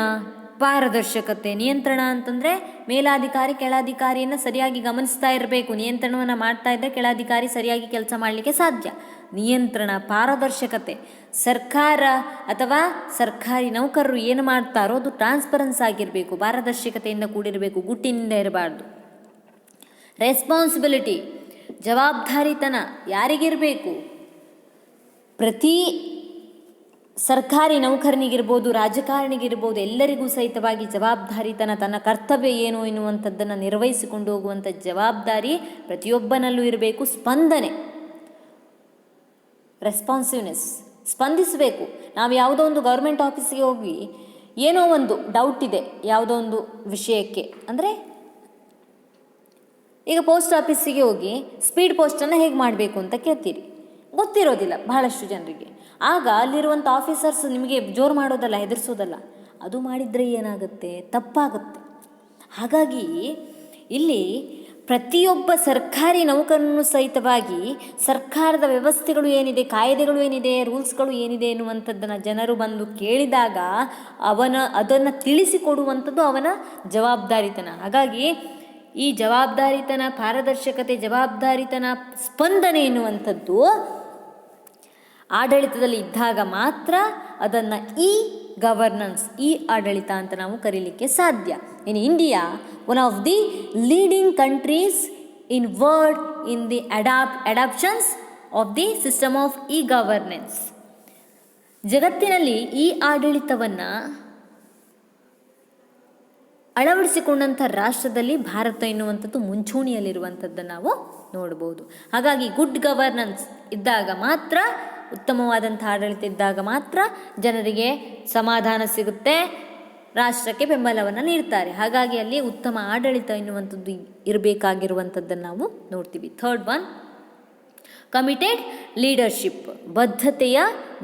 ಪಾರದರ್ಶಕತೆ. ನಿಯಂತ್ರಣ ಅಂತಂದರೆ ಮೇಲಾಧಿಕಾರಿ ಕೆಳಾಧಿಕಾರಿಯನ್ನು ಸರಿಯಾಗಿ ಗಮನಿಸ್ತಾ ಇರಬೇಕು. ನಿಯಂತ್ರಣವನ್ನು ಮಾಡ್ತಾ ಇದ್ದರೆ ಕೆಳಾಧಿಕಾರಿ ಸರಿಯಾಗಿ ಕೆಲಸ ಮಾಡಲಿಕ್ಕೆ ಸಾಧ್ಯ. ನಿಯಂತ್ರಣ, ಪಾರದರ್ಶಕತೆ. ಸರ್ಕಾರ ಅಥವಾ ಸರ್ಕಾರಿ ನೌಕರರು ಏನು ಮಾಡ್ತಾರೋ ಅದು ಟ್ರಾನ್ಸ್ಪರೆನ್ಸ್ ಆಗಿರಬೇಕು, ಪಾರದರ್ಶಕತೆಯಿಂದ ಕೂಡಿರಬೇಕು, ಗುಟ್ಟಿನಿಂದ ಇರಬಾರ್ದು. ರೆಸ್ಪಾನ್ಸಿಬಿಲಿಟಿ, ಜವಾಬ್ದಾರಿತನ ಯಾರಿಗಿರಬೇಕು? ಪ್ರತಿ ಸರ್ಕಾರಿ ನೌಕರನಿಗಿರ್ಬೋದು, ರಾಜಕಾರಣಿಗಿರ್ಬೋದು, ಎಲ್ಲರಿಗೂ ಸಹಿತವಾಗಿ ಜವಾಬ್ದಾರಿತನ, ತನ್ನ ಕರ್ತವ್ಯ ಏನು ಎನ್ನುವಂಥದ್ದನ್ನು ನಿರ್ವಹಿಸಿಕೊಂಡು ಹೋಗುವಂಥ ಜವಾಬ್ದಾರಿ ಪ್ರತಿಯೊಬ್ಬನಲ್ಲೂ ಇರಬೇಕು. ಸ್ಪಂದನೆ, ರೆಸ್ಪಾನ್ಸಿವ್ನೆಸ್, ಸ್ಪಂದಿಸಬೇಕು. ನಾವು ಯಾವುದೋ ಒಂದು ಗೌರ್ಮೆಂಟ್ ಆಫೀಸಿಗೆ ಹೋಗಿ ಏನೋ ಒಂದು ಡೌಟ್ ಇದೆ ಯಾವುದೋ ಒಂದು ವಿಷಯಕ್ಕೆ, ಅಂದರೆ ಈಗ ಪೋಸ್ಟ್ ಆಫೀಸಿಗೆ ಹೋಗಿ ಸ್ಪೀಡ್ ಪೋಸ್ಟನ್ನು ಹೇಗೆ ಮಾಡಬೇಕು ಅಂತ ಕೇಳ್ತೀರಿ, ಗೊತ್ತಿರೋದಿಲ್ಲ ಬಹಳಷ್ಟು ಜನರಿಗೆ. ಆಗ ಅಲ್ಲಿರುವಂಥ ಆಫೀಸರ್ಸ್ ನಿಮಗೆ ಜೋರು ಮಾಡೋದಲ್ಲ, ಹೆದರಿಸೋದಲ್ಲ. ಅದು ಮಾಡಿದರೆ ಏನಾಗುತ್ತೆ? ತಪ್ಪಾಗುತ್ತೆ. ಹಾಗಾಗಿ ಇಲ್ಲಿ ಪ್ರತಿಯೊಬ್ಬ ಸರ್ಕಾರಿ ನೌಕರನೂ ಸಹಿತವಾಗಿ ಸರ್ಕಾರದ ವ್ಯವಸ್ಥೆಗಳು ಏನಿದೆ, ಕಾಯ್ದೆಗಳು ಏನಿದೆ, ರೂಲ್ಸ್ಗಳು ಏನಿದೆ ಎನ್ನುವಂಥದ್ದನ್ನು ಜನರು ಬಂದು ಕೇಳಿದಾಗ ಅದನ್ನು ತಿಳಿಸಿಕೊಡುವಂಥದ್ದು ಅವನ ಜವಾಬ್ದಾರಿತನ. ಹಾಗಾಗಿ ಈ ಜವಾಬ್ದಾರಿತನ, ಪಾರದರ್ಶಕತೆ, ಜವಾಬ್ದಾರಿತನ, ಸ್ಪಂದನೆ ಎನ್ನುವಂಥದ್ದು ಆಡಳಿತದಲ್ಲಿ ಇದ್ದಾಗ ಮಾತ್ರ ಅದನ್ನು ಈ ಗವರ್ನೆನ್ಸ್, ಈ ಆಡಳಿತ ಅಂತ ನಾವು ಕರೀಲಿಕ್ಕೆ ಸಾಧ್ಯ. In India, one of the leading countries in world in the adaptions of the system of E governance. ಜಗತ್ತಿನಲ್ಲಿ ಈ ಆಡಳಿತವನ್ನು ಅಳವಡಿಸಿಕೊಂಡಂಥ ರಾಷ್ಟ್ರದಲ್ಲಿ ಭಾರತ ಎನ್ನುವಂಥದ್ದು ಮುಂಚೂಣಿಯಲ್ಲಿರುವಂಥದ್ದನ್ನು ನಾವು ನೋಡ್ಬೋದು. ಹಾಗಾಗಿ ಗುಡ್ ಗವರ್ನೆನ್ಸ್ ಇದ್ದಾಗ ಮಾತ್ರ, ಉತ್ತಮವಾದಂಥ ಆಡಳಿತ ಇದ್ದಾಗ ಮಾತ್ರ ಜನರಿಗೆ ಸಮಾಧಾನ ಸಿಗುತ್ತೆ, ರಾಷ್ಟ್ರಕ್ಕೆ ಬೆಂಬಲವನ್ನು ನೀಡ್ತಾರೆ. ಹಾಗಾಗಿ ಅಲ್ಲಿ ಉತ್ತಮ ಆಡಳಿತ ಎನ್ನುವಂಥದ್ದು ಇರಬೇಕಾಗಿರುವಂಥದ್ದನ್ನು ನಾವು ನೋಡ್ತೀವಿ. ಥರ್ಡ್ ಒನ್, ಕಮಿಟೆಡ್ ಲೀಡರ್ಶಿಪ್, ಬದ್ಧತೆಯ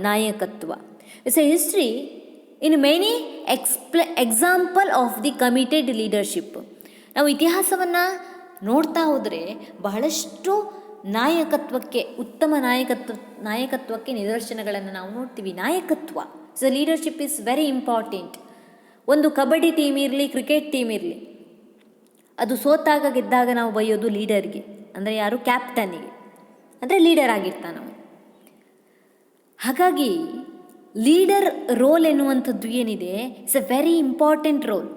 ನಾಯಕತ್ವ. It's A history in many example of the committed leadership. ನಾವು ಇತಿಹಾಸವನ್ನು ನೋಡ್ತಾ ಹೋದರೆ ಬಹಳಷ್ಟು ಉತ್ತಮ ನಾಯಕತ್ವಕ್ಕೆ ನಿದರ್ಶನಗಳನ್ನು ನಾವು ನೋಡ್ತೀವಿ. ನಾಯಕತ್ವ ಲೀಡರ್ಶಿಪ್ ಇಸ್ ವೆರಿ ಇಂಪಾರ್ಟೆಂಟ್. ಒಂದು ಕಬಡ್ಡಿ ಟೀಮ್ ಇರಲಿ, ಕ್ರಿಕೆಟ್ ಟೀಮ್ ಇರಲಿ, ಅದು ಸೋತಾಗ ಗೆದ್ದಾಗ ನಾವು ಬೈಯೋದು ಲೀಡರ್ಗೆ, ಅಂದರೆ ಯಾರು? ಕ್ಯಾಪ್ಟನ್ನಿಗೆ, ಅಂದರೆ ಲೀಡರ್ ಆಗಿರ್ತಾನವನು. ಹಾಗಾಗಿ ಲೀಡರ್ ರೋಲ್ ಎನ್ನುವಂಥದ್ದು ಏನಿದೆ, it's A very important role.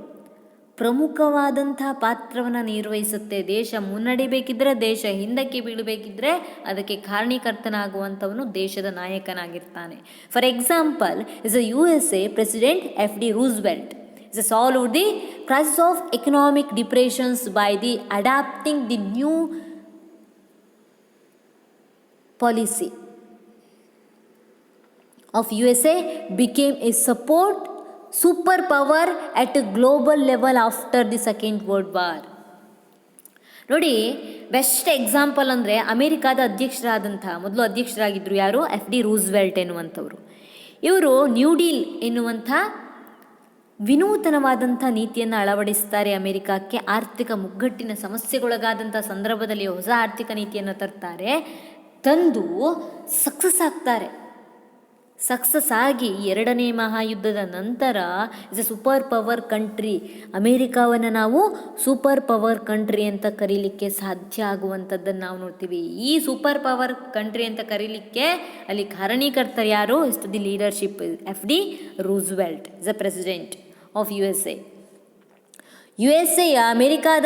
ಪ್ರಮುಖವಾದಂತಹ ಪಾತ್ರವನ್ನು ನಿರ್ವಹಿಸುತ್ತೆ. ದೇಶ ಮುನ್ನಡಿಬೇಕಿದ್ರೆ, ದೇಶ ಹಿಂದಕ್ಕೆ ಬೀಳಬೇಕಿದ್ರೆ ಅದಕ್ಕೆ ಕಾರಣೀಕರ್ತನಾಗುವಂಥವನು ದೇಶದ ನಾಯಕನಾಗಿರ್ತಾನೆ. For example, is a USA president FD Roosevelt is solved the crisis of economic depressions by the adapting the new policy of USA, became a superpower at a global level after the Second World War. ನೋಡಿ, best example ಅಂದರೆ ಅಮೇರಿಕಾದ ಮೊದಲು ಅಧ್ಯಕ್ಷರಾಗಿದ್ದರು ಯಾರು? FD Roosevelt ಎನ್ನುವಂಥವ್ರು. ಇವರು new deal ಎನ್ನುವಂಥ ವಿನೂತನವಾದಂಥ ನೀತಿಯನ್ನು ಅಳವಡಿಸ್ತಾರೆ. ಅಮೆರಿಕಕ್ಕೆ ಆರ್ಥಿಕ ಮುಗ್ಗಟ್ಟಿನ ಸಮಸ್ಯೆಗೊಳಗಾದಂಥ ಸಂದರ್ಭದಲ್ಲಿ ಹೊಸ ಆರ್ಥಿಕ ನೀತಿಯನ್ನು ತರ್ತಾರೆ. ತಂದು ಸಕ್ಸಸ್ ಆಗಿ ಎರಡನೇ ಮಹಾಯುದ್ಧದ ನಂತರ is a super power country. ಅಮೇರಿಕಾವನ್ನು ನಾವು ಸೂಪರ್ ಪವರ್ ಕಂಟ್ರಿ ಅಂತ ಕರೀಲಿಕ್ಕೆ ಸಾಧ್ಯ ಆಗುವಂಥದ್ದನ್ನು ನಾವು ನೋಡ್ತೀವಿ. ಈ ಸೂಪರ್ ಪವರ್ ಕಂಟ್ರಿ ಅಂತ ಕರೀಲಿಕ್ಕೆ ಅಲ್ಲಿ ಕಾರಣೀಕರ್ತರು ಯಾರು? Is the leadership FD Roosevelt is a president of USA. ಅಮೆರಿಕಾದ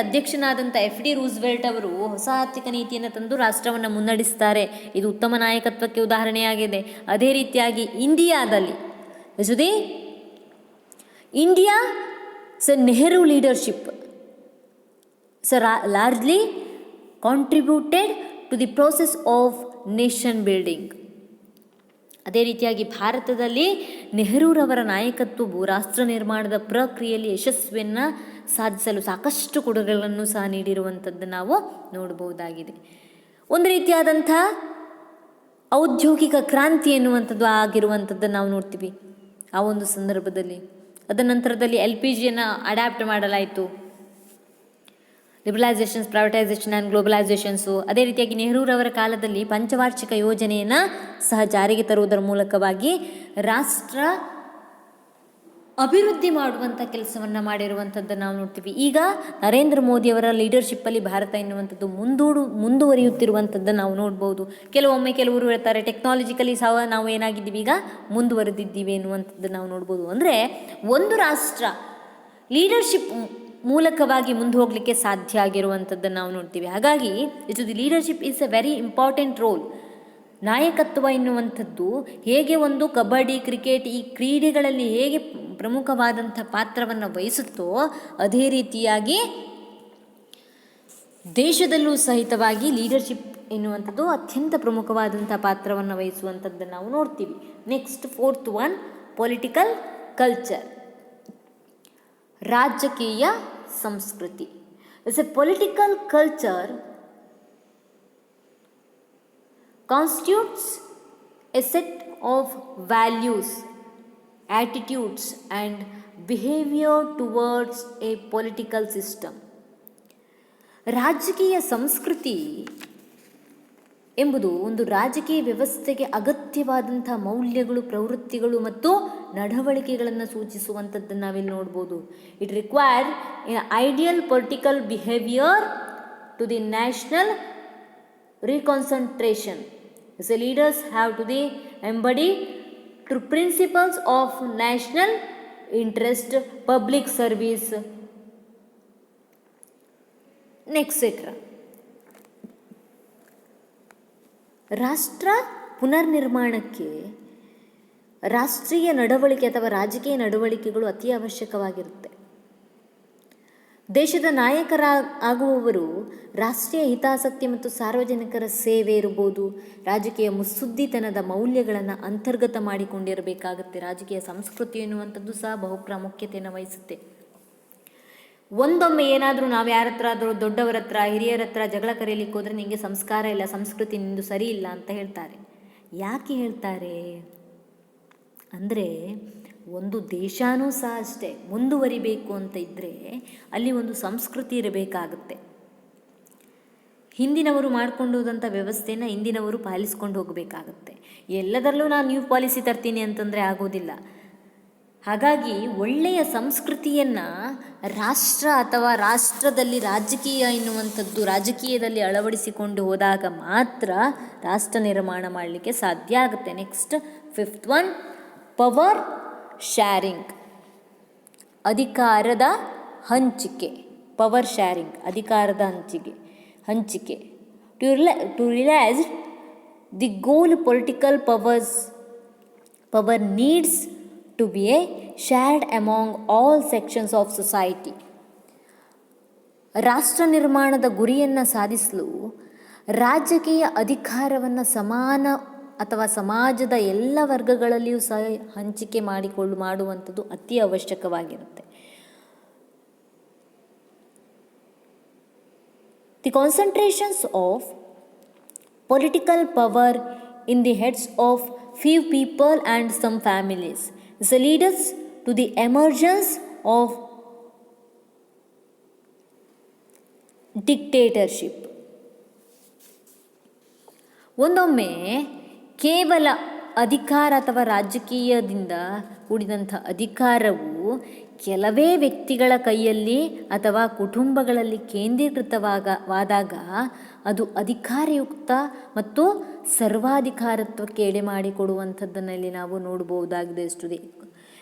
ಅಧ್ಯಕ್ಷನಾದಂಥ FD ರೂಸ್ವೆಲ್ಟ್ ಅವರು ಹೊಸ ಆರ್ಥಿಕ ನೀತಿಯನ್ನು ತಂದು ರಾಷ್ಟ್ರವನ್ನು ಮುನ್ನಡೆಸ್ತಾರೆ. ಇದು ಉತ್ತಮ ನಾಯಕತ್ವಕ್ಕೆ ಉದಾಹರಣೆಯಾಗಿದೆ. ಅದೇ ರೀತಿಯಾಗಿ ಇಂಡಿಯಾದಲ್ಲಿ Nehru leadership largely contributed to the process of nation building. ಅದೇ ರೀತಿಯಾಗಿ ಭಾರತದಲ್ಲಿ ನೆಹರೂರವರ ನಾಯಕತ್ವವು ರಾಷ್ಟ್ರ ನಿರ್ಮಾಣದ ಪ್ರಕ್ರಿಯೆಯಲ್ಲಿ ಯಶಸ್ವಿಯನ್ನು ಸಾಧಿಸಲು ಸಾಕಷ್ಟು ಕೊಡುಗೆಗಳನ್ನು ಸಹ ನೀಡಿರುವಂಥದ್ದು ನಾವು ನೋಡಬಹುದಾಗಿದೆ. ಒಂದು ರೀತಿಯಾದಂಥ ಔದ್ಯೋಗಿಕ ಕ್ರಾಂತಿ ಎನ್ನುವಂಥದ್ದು ಆಗಿರುವಂಥದ್ದನ್ನು ನಾವು ನೋಡ್ತೀವಿ ಆ ಒಂದು ಸಂದರ್ಭದಲ್ಲಿ. ಅದರ ನಂತರದಲ್ಲಿ LPGಯನ್ನು ಅಡ್ಯಾಪ್ಟ್ ಮಾಡಲಾಯಿತು. ಲಿಬರಲೈಸೇಷನ್ಸ್, ಪ್ರೈವೇಟೈಸೇಷನ್ ಆ್ಯಂಡ್ ಗ್ಲೋಬಲೈಸೇಷನ್ಸು. ಅದೇ ರೀತಿಯಾಗಿ ನೆಹರೂರವರ ಕಾಲದಲ್ಲಿ ಪಂಚವಾರ್ಷಿಕ ಯೋಜನೆಯನ್ನು ಸಹ ಜಾರಿಗೆ ತರುವುದರ ಮೂಲಕವಾಗಿ ರಾಷ್ಟ್ರ ಅಭಿವೃದ್ಧಿ ಮಾಡುವಂಥ ಕೆಲಸವನ್ನು ಮಾಡಿರುವಂಥದ್ದನ್ನು ನಾವು ನೋಡ್ತೀವಿ. ಈಗ ನರೇಂದ್ರ ಮೋದಿಯವರ ಲೀಡರ್ಶಿಪ್ಪಲ್ಲಿ ಭಾರತ ಎನ್ನುವಂಥದ್ದು ಮುಂದುವರಿಯುತ್ತಿರುವಂಥದ್ದನ್ನು ನಾವು ನೋಡ್ಬೋದು. ಕೆಲವರು ಹೇಳ್ತಾರೆ ಟೆಕ್ನಾಲಜಿಕಲಿ ಸಹ ನಾವು ಏನಾಗಿದ್ದೀವಿ, ಈಗ ಮುಂದುವರೆದಿದ್ದೀವಿ ಎನ್ನುವಂಥದ್ದನ್ನು ನಾವು ನೋಡ್ಬೋದು. ಅಂದರೆ ಒಂದು ರಾಷ್ಟ್ರ ಲೀಡರ್ಶಿಪ್ ಮೂಲಕವಾಗಿ ಮುಂದೆ ಹೋಗಲಿಕ್ಕೆ ಸಾಧ್ಯ ಆಗಿರುವಂಥದ್ದನ್ನು ನಾವು ನೋಡ್ತೀವಿ. ಹಾಗಾಗಿ the leadership is A very important role. ನಾಯಕತ್ವ ಎನ್ನುವಂಥದ್ದು ಹೇಗೆ ಒಂದು ಕಬಡ್ಡಿ, ಕ್ರಿಕೆಟ್ ಈ ಕ್ರೀಡೆಗಳಲ್ಲಿ ಹೇಗೆ ಪ್ರಮುಖವಾದಂಥ ಪಾತ್ರವನ್ನು ವಹಿಸುತ್ತೋ ಅದೇ ರೀತಿಯಾಗಿ ದೇಶದಲ್ಲೂ ಸಹಿತವಾಗಿ ಲೀಡರ್ಶಿಪ್ ಎನ್ನುವಂಥದ್ದು ಅತ್ಯಂತ ಪ್ರಮುಖವಾದಂಥ ಪಾತ್ರವನ್ನು ವಹಿಸುವಂಥದ್ದನ್ನು ನಾವು ನೋಡ್ತೀವಿ. Next 4th one, political culture, ರಾಜಕೀಯ ಸಂಸ್ಕೃತಿ. It's A political culture constitutes a set of values, attitudes and behavior towards a political system. ರಾಜಕೀಯ ಸಂಸ್ಕೃತಿ ಎಂಬುದು ಒಂದು ರಾಜಕೀಯ ವ್ಯವಸ್ಥೆಗೆ ಅಗತ್ಯವಾದಂಥ ಮೌಲ್ಯಗಳು, ಪ್ರವೃತ್ತಿಗಳು ಮತ್ತು ನಡವಳಿಕೆಗಳನ್ನು ಸೂಚಿಸುವಂಥದ್ದನ್ನು ನಾವಿಲ್ಲಿ ನೋಡ್ಬೋದು. It require ideal political behaviour to the national reconcentration. The leaders have to embody true principles of national interest, public service, etc. ರಾಷ್ಟ್ರ ಪುನರ್ನಿರ್ಮಾಣಕ್ಕೆ ರಾಷ್ಟ್ರೀಯ ನಡವಳಿಕೆ ಅಥವಾ ರಾಜಕೀಯ ನಡವಳಿಕೆಗಳು ಅತಿ ಅವಶ್ಯಕವಾಗಿರುತ್ತೆ. ದೇಶದ ನಾಯಕರಾಗುವವರು ರಾಷ್ಟ್ರೀಯ ಹಿತಾಸಕ್ತಿ ಮತ್ತು ಸಾರ್ವಜನಿಕರ ಸೇವೆ ಇರಬಹುದು, ರಾಜಕೀಯ ಮುತ್ಸದ್ದಿತನದ ಮೌಲ್ಯಗಳನ್ನು ಅಂತರ್ಗತ ಮಾಡಿಕೊಂಡಿರಬೇಕಾಗುತ್ತೆ. ರಾಜಕೀಯ ಸಂಸ್ಕೃತಿ ಎನ್ನುವಂಥದ್ದು ಸಹ ಬಹು ಪ್ರಾಮುಖ್ಯತೆಯನ್ನು ವಹಿಸುತ್ತೆ. ಒಂದೊಮ್ಮೆ ಏನಾದರೂ ನಾವು ಯಾರ ಹತ್ರ ಆದರೂ ದೊಡ್ಡವರ ಹತ್ರ, ಹಿರಿಯರ ಹತ್ರ ಜಗಳ ಕರೆಯಲಿಕ್ಕೆ ಹೋದರೆ ನಿಮಗೆ ಸಂಸ್ಕಾರ ಇಲ್ಲ, ಸಂಸ್ಕೃತಿ ನಿಂದು ಸರಿ ಇಲ್ಲ ಅಂತ ಹೇಳ್ತಾರೆ. ಯಾಕೆ ಹೇಳ್ತಾರೆ ಅಂದರೆ, ಒಂದು ದೇಶನೂ ಸಹ ಅಷ್ಟೇ ಮುಂದುವರಿಬೇಕು ಅಂತ ಇದ್ದರೆ ಅಲ್ಲಿ ಒಂದು ಸಂಸ್ಕೃತಿ ಇರಬೇಕಾಗುತ್ತೆ. ಹಿಂದಿನವರು ಮಾಡ್ಕೊಂಡು ಹೋದಂಥ ವ್ಯವಸ್ಥೆನ ಇಂದಿನವರು ಪಾಲಿಸ್ಕೊಂಡು ಹೋಗಬೇಕಾಗತ್ತೆ. ಎಲ್ಲದರಲ್ಲೂ ನಾನು ನ್ಯೂ ಪಾಲಿಸಿ ತರ್ತೀನಿ ಅಂತಂದರೆ ಆಗೋದಿಲ್ಲ. ಹಾಗಾಗಿ ಒಳ್ಳೆಯ ಸಂಸ್ಕೃತಿಯನ್ನು ರಾಷ್ಟ್ರ ಅಥವಾ ರಾಷ್ಟ್ರದಲ್ಲಿ ರಾಜಕೀಯ ಎನ್ನುವಂಥದ್ದು ರಾಜಕೀಯದಲ್ಲಿ ಅಳವಡಿಸಿಕೊಂಡು ಹೋದಾಗ ಮಾತ್ರ ರಾಷ್ಟ್ರ ನಿರ್ಮಾಣ ಮಾಡಲಿಕ್ಕೆ ಸಾಧ್ಯ ಆಗುತ್ತೆ. Next 5th one, power sharing, ಅಧಿಕಾರದ ಹಂಚಿಕೆ. ಪವರ್ ಶೇರಿಂಗ್, ಅಧಿಕಾರದ ಹಂಚಿಕೆ. To realise the goal political power needs to be a shared among all sections of society. ರಾಷ್ಟ್ರ ನಿರ್ಮಾಣದ ಗುರಿಯನ್ನು ಸಾಧಿಸಲು ರಾಜಕೀಯ ಅಧಿಕಾರವನ್ನು ಸಮಾನ ಅಥವಾ ಸಮಾಜದ ಎಲ್ಲ ವರ್ಗಗಳಲ್ಲಿಯೂ ಸಹ ಹಂಚಿಕೆ ಮಾಡುವಂಥದ್ದು ಅತಿ ಅವಶ್ಯಕವಾಗಿರುತ್ತೆ. The concentrations of political power in the heads of few people and some families leads to the emergence of dictatorship. ಒಂದೊಮ್ಮೆ ಕೇವಲ ಅಧಿಕಾರ ಅಥವಾ ರಾಜಕೀಯದಿಂದ ಕೂಡಿದಂಥ ಅಧಿಕಾರವು ಕೆಲವೇ ವ್ಯಕ್ತಿಗಳ ಕೈಯಲ್ಲಿ ಅಥವಾ ಕುಟುಂಬಗಳಲ್ಲಿ ಕೇಂದ್ರೀಕೃತವಾದಾಗ ಅದು ಅಧಿಕಾರಯುಕ್ತ ಮತ್ತು ಸರ್ವಾಧಿಕಾರತ್ವಕ್ಕೆ ಎಡೆ ಮಾಡಿಕೊಡುವಂಥದ್ದನ್ನಲ್ಲಿ ನಾವು ನೋಡಬಹುದಾಗಿದೆ.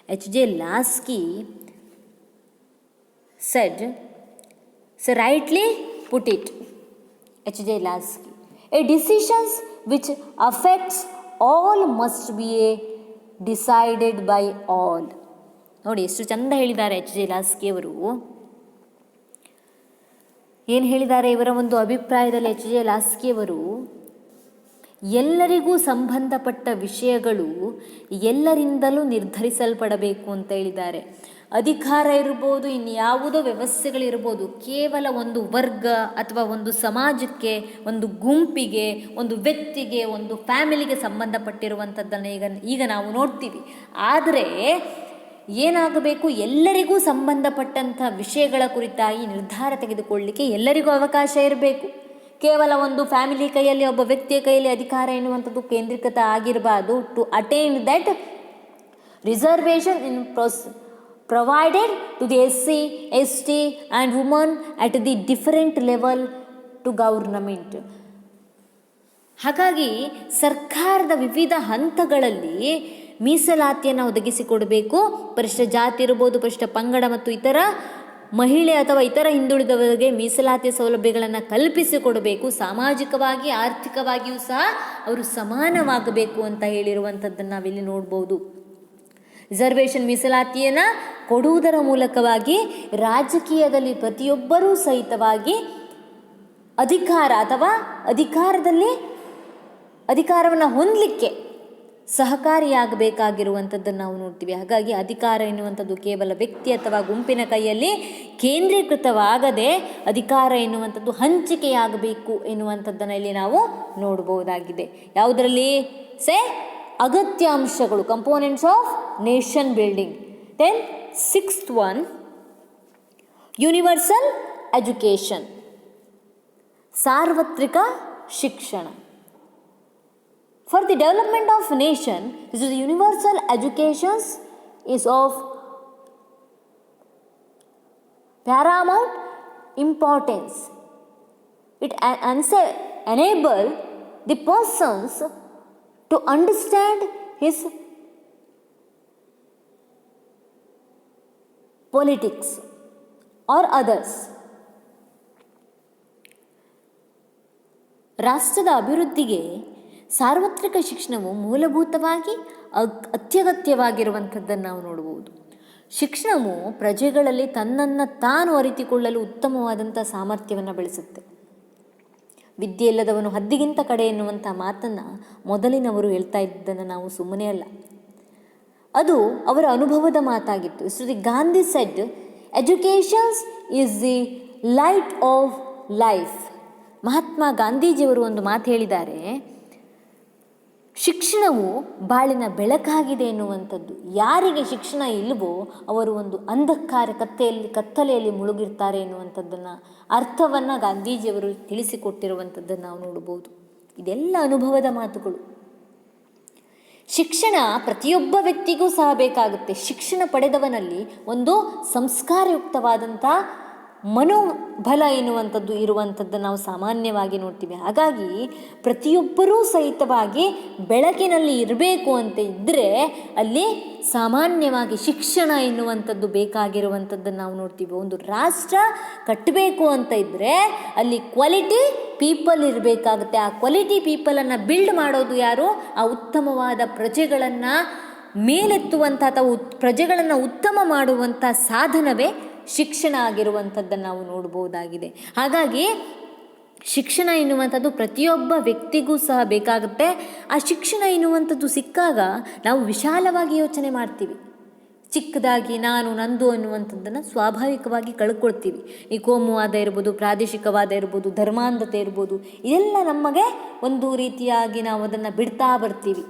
H.J. Lasky said, so rightly put it, H.J. Lasky, a decisions which affects all must be decided by all. ನೋಡಿ ಎಷ್ಟು ಚಂದ ಹೇಳಿದ್ದಾರೆ H.J. Lasky ಅವರು. ಏನು ಹೇಳಿದ್ದಾರೆ ಇವರ ಒಂದು ಅಭಿಪ್ರಾಯದಲ್ಲಿ H.J. Lasky ಅವರು, ಎಲ್ಲರಿಗೂ ಸಂಬಂಧಪಟ್ಟ ವಿಷಯಗಳು ಎಲ್ಲರಿಂದಲೂ ನಿರ್ಧರಿಸಲ್ಪಡಬೇಕು ಅಂತ ಹೇಳಿದ್ದಾರೆ. ಅಧಿಕಾರ ಇರ್ಬೋದು, ಇನ್ಯಾವುದೋ ವ್ಯವಸ್ಥೆಗಳಿರ್ಬೋದು, ಕೇವಲ ಒಂದು ವರ್ಗ ಅಥವಾ ಒಂದು ಸಮಾಜಕ್ಕೆ, ಒಂದು ಗುಂಪಿಗೆ, ಒಂದು ವ್ಯಕ್ತಿಗೆ, ಒಂದು ಫ್ಯಾಮಿಲಿಗೆ ಸಂಬಂಧಪಟ್ಟಿರುವಂಥದ್ದನ್ನು ಈಗ ನಾವು ನೋಡ್ತೀವಿ. ಆದರೆ ಏನಾಗಬೇಕು, ಎಲ್ಲರಿಗೂ ಸಂಬಂಧಪಟ್ಟಂಥ ವಿಷಯಗಳ ಕುರಿತಾಗಿ ನಿರ್ಧಾರ ತೆಗೆದುಕೊಳ್ಳಲಿಕ್ಕೆ ಎಲ್ಲರಿಗೂ ಅವಕಾಶ ಇರಬೇಕು. ಕೇವಲ ಒಂದು ಫ್ಯಾಮಿಲಿ ಕೈಯಲ್ಲಿ, ಒಬ್ಬ ವ್ಯಕ್ತಿಯ ಕೈಯಲ್ಲಿ ಅಧಿಕಾರ ಎನ್ನುವಂಥದ್ದು ಕೇಂದ್ರೀಕೃತ ಆಗಿರಬಾರ್ದು. To attain that reservation in provided to the SC, ST and woman at the different level to government. ಹಾಗಾಗಿ ಸರ್ಕಾರದ ವಿವಿಧ ಹಂತಗಳಲ್ಲಿ ಮೀಸಲಾತಿಯನ್ನು ಒದಗಿಸಿಕೊಡಬೇಕು. ಪರಿಶಿಷ್ಟ ಜಾತಿ ಇರ್ಬೋದು, ಪರಿಶಿಷ್ಟ ಪಂಗಡ ಮತ್ತು ಇತರ ಮಹಿಳೆ ಅಥವಾ ಇತರ ಹಿಂದುಳಿದವರಿಗೆ ಮೀಸಲಾತಿಯ ಸೌಲಭ್ಯಗಳನ್ನು ಕಲ್ಪಿಸಿಕೊಡಬೇಕು. ಸಾಮಾಜಿಕವಾಗಿ, ಆರ್ಥಿಕವಾಗಿಯೂ ಸಹ ಅವರು ಸಮಾನವಾಗಬೇಕು ಅಂತ ಹೇಳಿರುವಂಥದ್ದನ್ನು ನಾವಿಲ್ಲಿ ನೋಡ್ಬೋದು. ರಿಸರ್ವೇಷನ್ ಮೀಸಲಾತಿಯನ್ನು ಕೊಡುವುದರ ಮೂಲಕವಾಗಿ ರಾಜಕೀಯದಲ್ಲಿ ಪ್ರತಿಯೊಬ್ಬರೂ ಸಹಿತವಾಗಿ ಅಧಿಕಾರ ಅಥವಾ ಅಧಿಕಾರವನ್ನು ಹೊಂದಲಿಕ್ಕೆ ಸಹಕಾರಿಯಾಗಬೇಕಾಗಿರುವಂಥದ್ದನ್ನು ನಾವು ನೋಡ್ತೀವಿ. ಹಾಗಾಗಿ ಅಧಿಕಾರ ಎನ್ನುವಂಥದ್ದು ಕೇವಲ ವ್ಯಕ್ತಿ ಅಥವಾ ಗುಂಪಿನ ಕೈಯಲ್ಲಿ ಕೇಂದ್ರೀಕೃತವಾಗದೆ ಅಧಿಕಾರ ಎನ್ನುವಂಥದ್ದು ಹಂಚಿಕೆಯಾಗಬೇಕು ಎನ್ನುವಂಥದ್ದನ್ನು ಇಲ್ಲಿ ನಾವು ನೋಡಬಹುದಾಗಿದೆ. ಯಾವುದರಲ್ಲಿ? ಅಗತ್ಯ ಅಂಶಗಳು, components of nation building. Then 6th one, universal education, ಸಾರ್ವತ್ರಿಕ ಶಿಕ್ಷಣ. For the development of nation, this is universal education is of paramount importance. It enable the persons to understand his politics or others. ರಾಷ್ಟ್ರದ ಅಭಿವೃದ್ಧಿಗೆ ಸಾರ್ವತ್ರಿಕ ಶಿಕ್ಷಣವು ಮೂಲಭೂತವಾಗಿ ಅತ್ಯಗತ್ಯವಾಗಿರುವಂಥದ್ದನ್ನು ನಾವು ನೋಡಬಹುದು. ಶಿಕ್ಷಣವು ಪ್ರಜೆಗಳಲ್ಲಿ ತನ್ನನ್ನು ತಾನು ಅರಿತುಕೊಳ್ಳಲು ಉತ್ತಮವಾದಂಥ ಸಾಮರ್ಥ್ಯವನ್ನು ಬೆಳೆಸುತ್ತೆ. ವಿದ್ಯೆ ಇಲ್ಲದವನು ಹದ್ದಿಗಿಂತ ಕಡೆ ಎನ್ನುವಂಥ ಮಾತನ್ನು ಮೊದಲಿನವರು ಹೇಳ್ತಾ ಇದ್ದನ್ನು ನಾವು ಸುಮ್ಮನೆ ಅಲ್ಲ, ಅದು ಅವರ ಅನುಭವದ ಮಾತಾಗಿತ್ತು. Shri Gandhi said, educations is the light of life. Mahatma ಗಾಂಧೀಜಿಯವರು ಒಂದು ಮಾತು ಹೇಳಿದ್ದಾರೆ, ಶಿಕ್ಷಣವು ಬಾಳಿನ ಬೆಳಕಾಗಿದೆ ಎನ್ನುವಂಥದ್ದು. ಯಾರಿಗೆ ಶಿಕ್ಷಣ ಇಲ್ಲವೋ ಅವರು ಒಂದು ಅಂಧಕಾರ ಕತ್ತಲೆಯಲ್ಲಿ ಮುಳುಗಿರ್ತಾರೆ ಎನ್ನುವಂಥದ್ದನ್ನು ಅರ್ಥವನ್ನು ಗಾಂಧೀಜಿಯವರು ತಿಳಿಸಿಕೊಟ್ಟಿರುವಂಥದ್ದನ್ನು ನಾವು ನೋಡ್ಬೋದು. ಇದೆಲ್ಲ ಅನುಭವದ ಮಾತುಗಳು. ಶಿಕ್ಷಣ ಪ್ರತಿಯೊಬ್ಬ ವ್ಯಕ್ತಿಗೂ ಸಹ ಬೇಕಾಗುತ್ತೆ. ಶಿಕ್ಷಣ ಪಡೆದವನಲ್ಲಿ ಒಂದು ಸಂಸ್ಕಾರಯುಕ್ತವಾದಂಥ ಮನೋಬಲ ಎನ್ನುವಂಥದ್ದು ಇರುವಂಥದ್ದನ್ನು ನಾವು ಸಾಮಾನ್ಯವಾಗಿ ನೋಡ್ತೀವಿ. ಹಾಗಾಗಿ ಪ್ರತಿಯೊಬ್ಬರೂ ಸಹಿತವಾಗಿ ಬೆಳಕಿನಲ್ಲಿ ಇರಬೇಕು ಅಂತ ಇದ್ದರೆ ಅಲ್ಲಿ ಸಾಮಾನ್ಯವಾಗಿ ಶಿಕ್ಷಣ ಎನ್ನುವಂಥದ್ದು ಬೇಕಾಗಿರುವಂಥದ್ದನ್ನು ನಾವು ನೋಡ್ತೀವಿ. ಒಂದು ರಾಷ್ಟ್ರ ಕಟ್ಟಬೇಕು ಅಂತ ಇದ್ದರೆ ಅಲ್ಲಿ ಕ್ವಾಲಿಟಿ ಪೀಪಲ್ ಇರಬೇಕಾಗುತ್ತೆ. ಆ ಕ್ವಾಲಿಟಿ ಪೀಪಲನ್ನು ಬಿಲ್ಡ್ ಮಾಡೋದು ಯಾರು? ಆ ಉತ್ತಮವಾದ ಪ್ರಜೆಗಳನ್ನು ಮೇಲೆತ್ತುವಂಥ ಅಥವಾ ಪ್ರಜೆಗಳನ್ನು ಉತ್ತಮ ಮಾಡುವಂಥ ಸಾಧನವೇ ಶಿಕ್ಷಣ ಆಗಿರುವಂಥದ್ದನ್ನು ನಾವು ನೋಡ್ಬೋದಾಗಿದೆ. ಹಾಗಾಗಿ ಶಿಕ್ಷಣ ಎನ್ನುವಂಥದ್ದು ಪ್ರತಿಯೊಬ್ಬ ವ್ಯಕ್ತಿಗೂ ಸಹ ಬೇಕಾಗುತ್ತೆ. ಆ ಶಿಕ್ಷಣ ಎನ್ನುವಂಥದ್ದು ಸಿಕ್ಕಾಗ ನಾವು ವಿಶಾಲವಾಗಿ ಯೋಚನೆ ಮಾಡ್ತೀವಿ. ಚಿಕ್ಕದಾಗಿ ನಾನು ನಂದು ಅನ್ನುವಂಥದ್ದನ್ನು ಸ್ವಾಭಾವಿಕವಾಗಿ ಕಳ್ಕೊಳ್ತೀವಿ. ಈ ಕೋಮುವಾದ ಇರ್ಬೋದು, ಪ್ರಾದೇಶಿಕವಾದ ಇರ್ಬೋದು, ಧರ್ಮಾಂಧತೆ ಇರ್ಬೋದು, ಇದೆಲ್ಲ ನಮಗೆ ಒಂದು ರೀತಿಯಾಗಿ ನಾವು ಅದನ್ನು ಬಿಡ್ತಾ ಬರ್ತೀವಿ.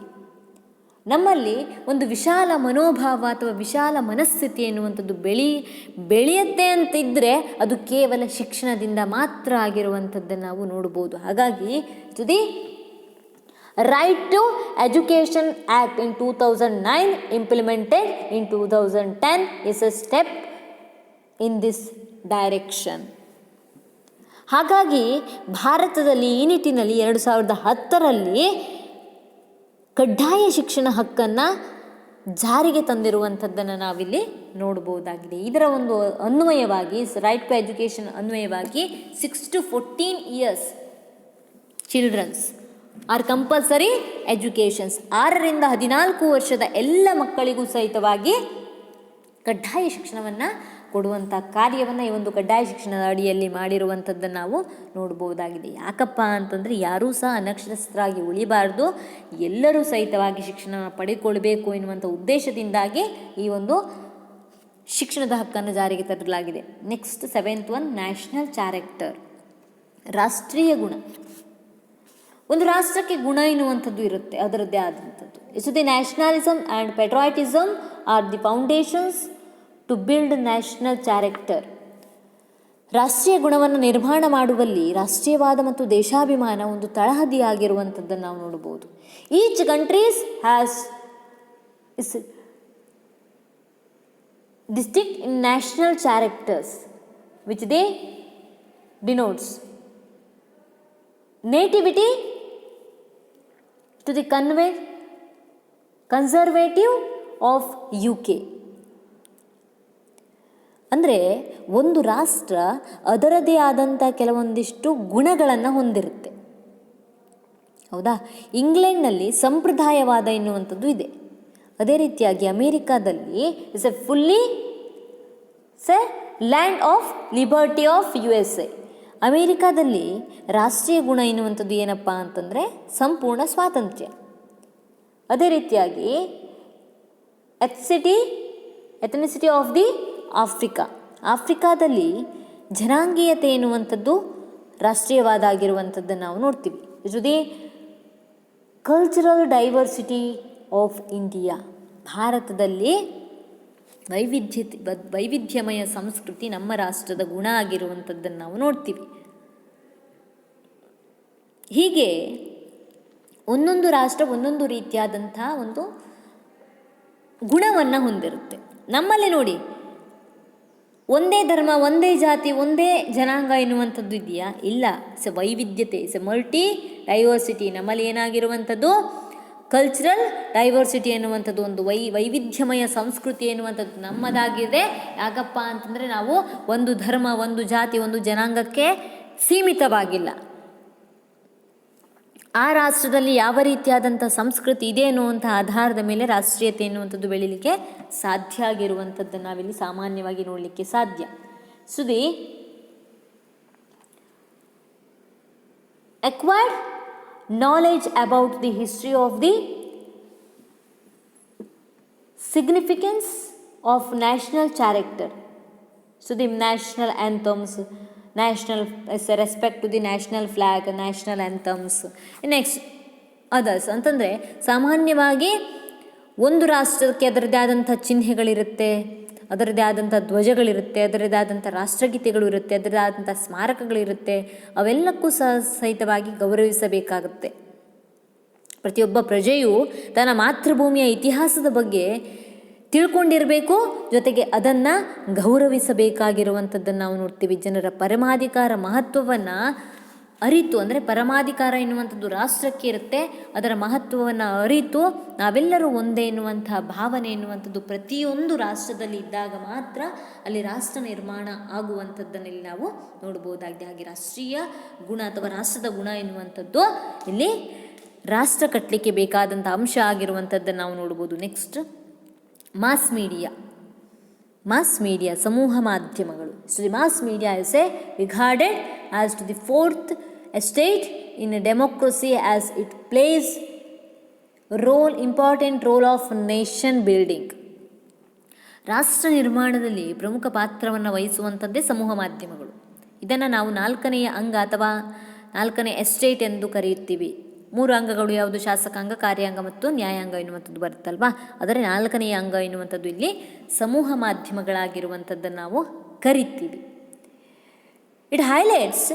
ನಮ್ಮಲ್ಲಿ ಒಂದು ವಿಶಾಲ ಮನೋಭಾವ ಅಥವಾ ವಿಶಾಲ ಮನಸ್ಥಿತಿ ಎನ್ನುವಂಥದ್ದು ಬೆಳೆಯುತ್ತೆ ಅಂತಿದ್ದರೆ ಅದು ಕೇವಲ ಶಿಕ್ಷಣದಿಂದ ಮಾತ್ರ ಆಗಿರುವಂಥದ್ದನ್ನು ನಾವು ನೋಡ್ಬೋದು. ಹಾಗಾಗಿ the right to education act in 2009 implemented in 2010 is a step in this direction. ಹಾಗಾಗಿ ಭಾರತದಲ್ಲಿ ಈ ನಿಟ್ಟಿನಲ್ಲಿ 2010ರಲ್ಲಿ ಕಡ್ಡಾಯ ಶಿಕ್ಷಣ ಹಕ್ಕನ್ನು ಜಾರಿಗೆ ತಂದಿರುವಂಥದ್ದನ್ನು ನಾವಿಲ್ಲಿ ನೋಡ್ಬೋದಾಗಿದೆ. ಇದರ ಒಂದು ಅನ್ವಯವಾಗಿ ರೈಟ್ ಟು ಎಜುಕೇಷನ್ ಅನ್ವಯವಾಗಿ 6 to 14 years childrens are compulsory educations. 6ರಿಂದ 14 ವರ್ಷದ ಎಲ್ಲ ಮಕ್ಕಳಿಗೂ ಸಹಿತವಾಗಿ ಕಡ್ಡಾಯ ಶಿಕ್ಷಣವನ್ನು ಕೊಡುವಂಥ ಕಾರ್ಯವನ್ನು ಈ ಒಂದು ಕಡ್ಡಾಯ ಶಿಕ್ಷಣದ ಅಡಿಯಲ್ಲಿ ಮಾಡಿರುವಂಥದ್ದನ್ನು ನಾವು ನೋಡ್ಬೋದಾಗಿದೆ. ಯಾಕಪ್ಪ ಅಂತಂದರೆ ಯಾರೂ ಸಹ ಅನಕ್ಷರಸ್ಥರಾಗಿ ಉಳಿಬಾರ್ದು, ಎಲ್ಲರೂ ಸಹಿತವಾಗಿ ಶಿಕ್ಷಣ ಪಡೆದುಕೊಳ್ಬೇಕು ಎನ್ನುವಂಥ ಉದ್ದೇಶದಿಂದಾಗಿ ಈ ಒಂದು ಶಿಕ್ಷಣದ ಹಕ್ಕನ್ನು ಜಾರಿಗೆ ತರಲಾಗಿದೆ. Next 7th one, national character, ರಾಷ್ಟ್ರೀಯ ಗುಣ. ಒಂದು ರಾಷ್ಟ್ರಕ್ಕೆ ಗುಣ ಎನ್ನುವಂಥದ್ದು ಇರುತ್ತೆ, ಅದರದ್ದೇ ಆದಂಥದ್ದು. It's the nationalism and patriotism are the foundations to build national character. ರಾಷ್ಟ್ರೀಯ ಗುಣವನ್ನು ನಿರ್ಮಾಣ ಮಾಡುವಲ್ಲಿ ರಾಷ್ಟ್ರೀಯವಾದ ಮತ್ತು ದೇಶಾಭಿಮಾನ ಒಂದು ತಳಹದಿಯಾಗಿರುವಂಥದ್ದನ್ನು ನಾವು ನೋಡ್ಬೋದು. Each countries has is distinct in national characters which they denotes nativity to the conservative of UK. ಅಂದರೆ ಒಂದು ರಾಷ್ಟ್ರ ಅದರದೇ ಆದಂಥ ಕೆಲವೊಂದಿಷ್ಟು ಗುಣಗಳನ್ನು ಹೊಂದಿರುತ್ತೆ, ಹೌದಾ? ಇಂಗ್ಲೆಂಡ್ನಲ್ಲಿ ಸಂಪ್ರದಾಯವಾದ ಎನ್ನುವಂಥದ್ದು ಇದೆ. ಅದೇ ರೀತಿಯಾಗಿ ಅಮೇರಿಕಾದಲ್ಲಿ is a fully land of liberty of USA. ಅಮೇರಿಕಾದಲ್ಲಿ ರಾಷ್ಟ್ರೀಯ ಗುಣ ಎನ್ನುವಂಥದ್ದು ಏನಪ್ಪ ಅಂತಂದರೆ ಸಂಪೂರ್ಣ ಸ್ವಾತಂತ್ರ್ಯ. ಅದೇ ರೀತಿಯಾಗಿ ಎಥನಿಸಿಟಿ ಆಫ್ ದಿ ಆಫ್ರಿಕಾದಲ್ಲಿ ಜನಾಂಗೀಯತೆ ಎನ್ನುವಂಥದ್ದು ರಾಷ್ಟ್ರೀಯವಾದ ಆಗಿರುವಂಥದ್ದನ್ನು ನಾವು ನೋಡ್ತೀವಿ. ಜೊತೆ ಕಲ್ಚರಲ್ ಡೈವರ್ಸಿಟಿ ಆಫ್ ಇಂಡಿಯಾ, ಭಾರತದಲ್ಲಿ ವೈವಿಧ್ಯಮಯ ಸಂಸ್ಕೃತಿ ನಮ್ಮ ರಾಷ್ಟ್ರದ ಗುಣ ಆಗಿರುವಂಥದ್ದನ್ನು ನಾವು ನೋಡ್ತೀವಿ. ಹೀಗೆ ಒಂದೊಂದು ರಾಷ್ಟ್ರ ಒಂದೊಂದು ರೀತಿಯಾದಂಥ ಒಂದು ಗುಣವನ್ನು ಹೊಂದಿರುತ್ತೆ. ನಮ್ಮಲ್ಲಿ ನೋಡಿ, ಒಂದೇ ಧರ್ಮ, ಒಂದೇ ಜಾತಿ, ಒಂದೇ ಜನಾಂಗ ಎನ್ನುವಂಥದ್ದು ಇದೆಯಾ? ಇಲ್ಲ. ವೈವಿಧ್ಯತೆ, ಮಲ್ಟಿ ಡೈವರ್ಸಿಟಿ. ನಮ್ಮಲ್ಲಿ ಏನಾಗಿರುವಂಥದ್ದು ಕಲ್ಚರಲ್ ಡೈವರ್ಸಿಟಿ ಎನ್ನುವಂಥದ್ದು, ಒಂದು ವೈವಿಧ್ಯಮಯ ಸಂಸ್ಕೃತಿ ಎನ್ನುವಂಥದ್ದು ನಮ್ಮದಾಗಿದೆ. ಯಾಕಪ್ಪ ಅಂತಂದರೆ ನಾವು ಒಂದು ಧರ್ಮ, ಒಂದು ಜಾತಿ, ಒಂದು ಜನಾಂಗಕ್ಕೆ ಸೀಮಿತವಾಗಿಲ್ಲ. ಆ ರಾಷ್ಟ್ರದಲ್ಲಿ ಯಾವ ರೀತಿಯಾದಂಥ ಸಂಸ್ಕೃತಿ ಇದೆ ಅನ್ನುವಂಥ ಆಧಾರದ ಮೇಲೆ ರಾಷ್ಟ್ರೀಯತೆ ಎನ್ನುವಂಥದ್ದು ಬೆಳೀಲಿಕ್ಕೆ ಸಾಧ್ಯ ಆಗಿರುವಂಥದ್ದನ್ನು ನಾವಿಲ್ಲಿ ಸಾಮಾನ್ಯವಾಗಿ ನೋಡಲಿಕ್ಕೆ ಸಾಧ್ಯ. ಸುದಿ acquired knowledge about the history of the significance of national character. So the national anthems, respect to the national flag, national anthems. Next, others ಅಂತಂದರೆ ಸಾಮಾನ್ಯವಾಗಿ ಒಂದು ರಾಷ್ಟ್ರಕ್ಕೆ ಅದರದ್ದೇ ಆದಂಥ ಚಿಹ್ನೆಗಳಿರುತ್ತೆ, ಅದರದ್ದೇ ಆದಂಥ ಧ್ವಜಗಳಿರುತ್ತೆ, ಅದರದ್ದೇ ಆದಂಥ ರಾಷ್ಟ್ರಗೀತೆಗಳು ಇರುತ್ತೆ, ಅದರದ್ದೇ ಆದಂಥ ಸ್ಮಾರಕಗಳಿರುತ್ತೆ. ಅವೆಲ್ಲಕ್ಕೂ ಸಹಿತವಾಗಿ ಗೌರವಿಸಬೇಕಾಗುತ್ತೆ. ಪ್ರತಿಯೊಬ್ಬ ಪ್ರಜೆಯು ತನ್ನ ಮಾತೃಭೂಮಿಯ ಇತಿಹಾಸದ ಬಗ್ಗೆ ತಿಳ್ಕೊಂಡಿರಬೇಕು, ಜೊತೆಗೆ ಅದನ್ನು ಗೌರವಿಸಬೇಕಾಗಿರುವಂಥದ್ದನ್ನು ನಾವು ನೋಡ್ತೀವಿ. ಜನರ ಪರಮಾಧಿಕಾರ ಮಹತ್ವವನ್ನು ಅರಿತು, ಅಂದರೆ ಪರಮಾಧಿಕಾರ ಎನ್ನುವಂಥದ್ದು ರಾಷ್ಟ್ರಕ್ಕೆ ಇರುತ್ತೆ, ಅದರ ಮಹತ್ವವನ್ನು ಅರಿತು ನಾವೆಲ್ಲರೂ ಒಂದೇ ಎನ್ನುವಂಥ ಭಾವನೆ ಎನ್ನುವಂಥದ್ದು ಪ್ರತಿಯೊಂದು ರಾಷ್ಟ್ರದಲ್ಲಿ ಇದ್ದಾಗ ಮಾತ್ರ ಅಲ್ಲಿ ರಾಷ್ಟ್ರ ನಿರ್ಮಾಣ ಆಗುವಂಥದ್ದನ್ನಲ್ಲಿ ನಾವು ನೋಡ್ಬೋದಾಗಿದೆ. ಹಾಗೆ ರಾಷ್ಟ್ರೀಯ ಗುಣ ಅಥವಾ ರಾಷ್ಟ್ರದ ಗುಣ ಎನ್ನುವಂಥದ್ದು ಇಲ್ಲಿ ರಾಷ್ಟ್ರ ಕಟ್ಟಲಿಕ್ಕೆ ಬೇಕಾದಂಥ ಅಂಶ ಆಗಿರುವಂಥದ್ದನ್ನು ನಾವು ನೋಡ್ಬೋದು. ನೆಕ್ಸ್ಟ್ ಮಾಸ್ ಮೀಡಿಯಾ ಸಮೂಹ ಮಾಧ್ಯಮಗಳು. So the mass media is regarded as to the fourth estate in a democracy as it plays important role of nation building. ರಾಷ್ಟ್ರ ನಿರ್ಮಾಣದಲ್ಲಿ ಪ್ರಮುಖ ಪಾತ್ರವನ್ನು ವಹಿಸುವಂಥದ್ದೇ ಸಮೂಹ ಮಾಧ್ಯಮಗಳು. ಇದನ್ನು ನಾವು 4ನೇ ಅಂಗ ಅಥವಾ 4ನೇ ಎಸ್ಟೇಟ್ ಎಂದು ಕರೆಯುತ್ತೀವಿ. 3 ಅಂಗಗಳು ಯಾವುದು? ಶಾಸಕಾಂಗ, ಕಾರ್ಯಾಂಗ ಮತ್ತು ನ್ಯಾಯಾಂಗ ಎನ್ನುವಂಥದ್ದು ಬರುತ್ತಲ್ವಾ. ಅದರ 4ನೇ ಅಂಗ ಎನ್ನುವಂಥದ್ದು ಇಲ್ಲಿ ಸಮೂಹ ಮಾಧ್ಯಮಗಳಾಗಿರುವಂಥದ್ದನ್ನು ನಾವು ಕರಿತೀವಿ. It highlights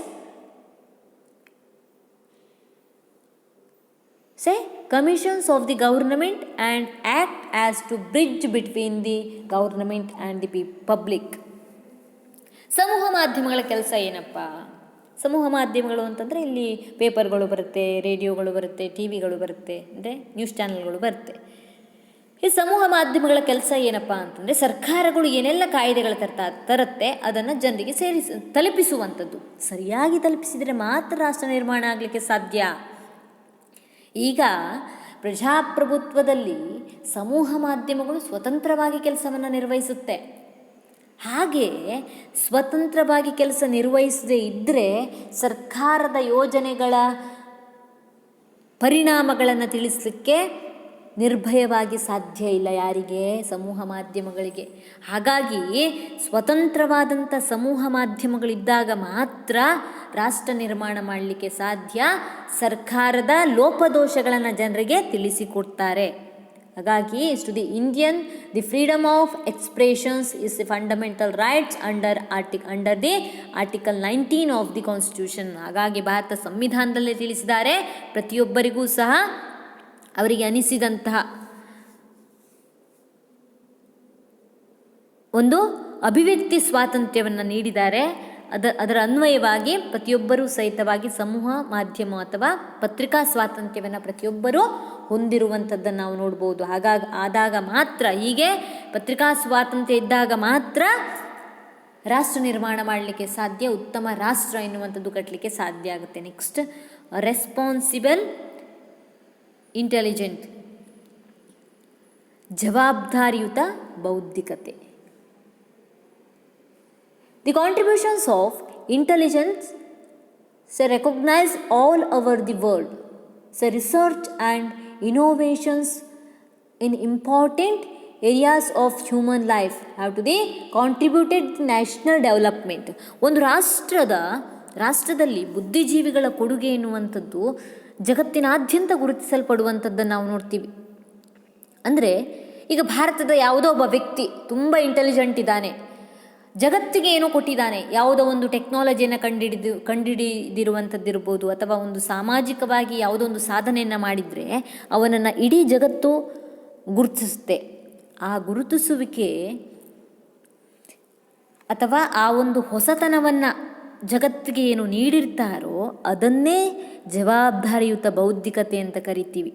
commissions of the government and act as to bridge between the government and the public. ಸಮೂಹ ಮಾಧ್ಯಮಗಳ ಕೆಲಸ ಏನಪ್ಪ? ಸಮೂಹ ಮಾಧ್ಯಮಗಳು ಅಂತಂದರೆ ಇಲ್ಲಿ ಪೇಪರ್ಗಳು ಬರುತ್ತೆ, ರೇಡಿಯೋಗಳು ಬರುತ್ತೆ, ಟಿ ವಿಗಳು ಬರುತ್ತೆ, ಅಂದರೆ ನ್ಯೂಸ್ ಚಾನಲ್ಗಳು ಬರುತ್ತೆ. ಈ ಸಮೂಹ ಮಾಧ್ಯಮಗಳ ಕೆಲಸ ಏನಪ್ಪ ಅಂತಂದರೆ ಸರ್ಕಾರಗಳು ಏನೆಲ್ಲ ಕಾಯ್ದೆಗಳು ತರುತ್ತೆ ಅದನ್ನು ಜನರಿಗೆ ತಲುಪಿಸುವಂಥದ್ದು. ಸರಿಯಾಗಿ ತಲುಪಿಸಿದರೆ ಮಾತ್ರ ರಾಷ್ಟ್ರ ನಿರ್ಮಾಣ ಆಗಲಿಕ್ಕೆ ಸಾಧ್ಯ. ಈಗ ಪ್ರಜಾಪ್ರಭುತ್ವದಲ್ಲಿ ಸಮೂಹ ಮಾಧ್ಯಮಗಳು ಸ್ವತಂತ್ರವಾಗಿ ಕೆಲಸವನ್ನು ನಿರ್ವಹಿಸುತ್ತೆ. ಹಾಗೆ ಸ್ವತಂತ್ರವಾಗಿ ಕೆಲಸ ನಿರ್ವಹಿಸದೇ ಇದ್ದರೆ ಸರ್ಕಾರದ ಯೋಜನೆಗಳ ಪರಿಣಾಮಗಳನ್ನು ತಿಳಿಸಲಿಕ್ಕೆ ನಿರ್ಭಯವಾಗಿ ಸಾಧ್ಯ ಇಲ್ಲ. ಯಾರಿಗೆ? ಸಮೂಹ ಮಾಧ್ಯಮಗಳಿಗೆ. ಹಾಗಾಗಿ ಸ್ವತಂತ್ರವಾದಂಥ ಸಮೂಹ ಮಾಧ್ಯಮಗಳಿದ್ದಾಗ ಮಾತ್ರ ರಾಷ್ಟ್ರ ನಿರ್ಮಾಣ ಮಾಡಲಿಕ್ಕೆ ಸಾಧ್ಯ. ಸರ್ಕಾರದ ಲೋಪದೋಷಗಳನ್ನು ಜನರಿಗೆ ತಿಳಿಸಿಕೊಡ್ತಾರೆ. ಹಾಗಾಗಿ to the Indian the freedom of expressions is a fundamental rights under the article 19 of the constitution. ಹಾಗಾಗಿ ಭಾರತ ಸಂವಿಧಾನದಲ್ಲೇ ತಿಳಿಸಿದ್ದಾರೆ, ಪ್ರತಿಯೊಬ್ಬರಿಗೂ ಸಹ ಅವರಿಗೆ ಅನಿಸಿದಂತಹ ಒಂದು ಅಭಿವ್ಯಕ್ತಿ ಸ್ವಾತಂತ್ರ್ಯವನ್ನು ನೀಡಿದ್ದಾರೆ. ಅದರ ಅನ್ವಯವಾಗಿ ಪ್ರತಿಯೊಬ್ಬರೂ ಸಹಿತವಾಗಿ ಸಮೂಹ ಮಾಧ್ಯಮ ಅಥವಾ ಪತ್ರಿಕಾ ಸ್ವಾತಂತ್ರ್ಯವನ್ನು ಪ್ರತಿಯೊಬ್ಬರೂ ಹೊಂದಿರುವಂಥದ್ದನ್ನು ನಾವು ನೋಡ್ಬೋದು. ಆದಾಗ ಮಾತ್ರ, ಹೀಗೆ ಪತ್ರಿಕಾ ಸ್ವಾತಂತ್ರ್ಯ ಇದ್ದಾಗ ಮಾತ್ರ ರಾಷ್ಟ್ರ ನಿರ್ಮಾಣ ಮಾಡಲಿಕ್ಕೆ ಸಾಧ್ಯ, ಉತ್ತಮ ರಾಷ್ಟ್ರ ಎನ್ನುವಂಥದ್ದು ಕಟ್ಟಲಿಕ್ಕೆ ಸಾಧ್ಯ ಆಗುತ್ತೆ. ನೆಕ್ಸ್ಟ್ ರೆಸ್ಪಾನ್ಸಿಬಲ್ ಇಂಟೆಲಿಜೆಂಟ್, ಜವಾಬ್ದಾರಿಯುತ ಬೌದ್ಧಿಕತೆ. The contributions of intelligence recognized all over the world. Research and innovations in important areas of human life have to be contributed to national development. ಒಂದು ರಾಷ್ಟ್ರದಲ್ಲಿ ಬುದ್ಧಿಜೀವಿಗಳ ಕೊಡುಗೆ ಎನ್ನುವಂಥದ್ದು ಜಗತ್ತಿನಾದ್ಯಂತ ಗುರುತಿಸಲ್ಪಡುವಂಥದ್ದನ್ನು ನಾವು ನೋಡ್ತೀವಿ. ಅಂದರೆ ಈಗ ಭಾರತದ ಯಾವುದೋ ಒಬ್ಬ ವ್ಯಕ್ತಿ ತುಂಬ ಇಂಟೆಲಿಜೆಂಟ್ ಇದ್ದಾನೆ, ಜಗತ್ತಿಗೆ ಏನೋ ಕೊಟ್ಟಿದ್ದಾನೆ, ಯಾವುದೋ ಒಂದು ಟೆಕ್ನಾಲಜಿಯನ್ನು ಕಂಡುಹಿಡಿದಿರುವಂಥದ್ದಿರ್ಬೋದು, ಅಥವಾ ಒಂದು ಸಾಮಾಜಿಕವಾಗಿ ಯಾವುದೋ ಒಂದು ಸಾಧನೆಯನ್ನು ಮಾಡಿದರೆ ಅವನನ್ನು ಇಡೀ ಜಗತ್ತು ಗುರುತಿಸುತ್ತೆ. ಆ ಗುರುತಿಸುವಿಕೆ ಅಥವಾ ಆ ಒಂದು ಹೊಸತನವನ್ನು ಜಗತ್ತಿಗೆ ಏನು ನೀಡಿರ್ತಾರೋ ಅದನ್ನೇ ಜವಾಬ್ದಾರಿಯುತ ಬೌದ್ಧಿಕತೆ ಅಂತ ಕರಿತೀವಿ.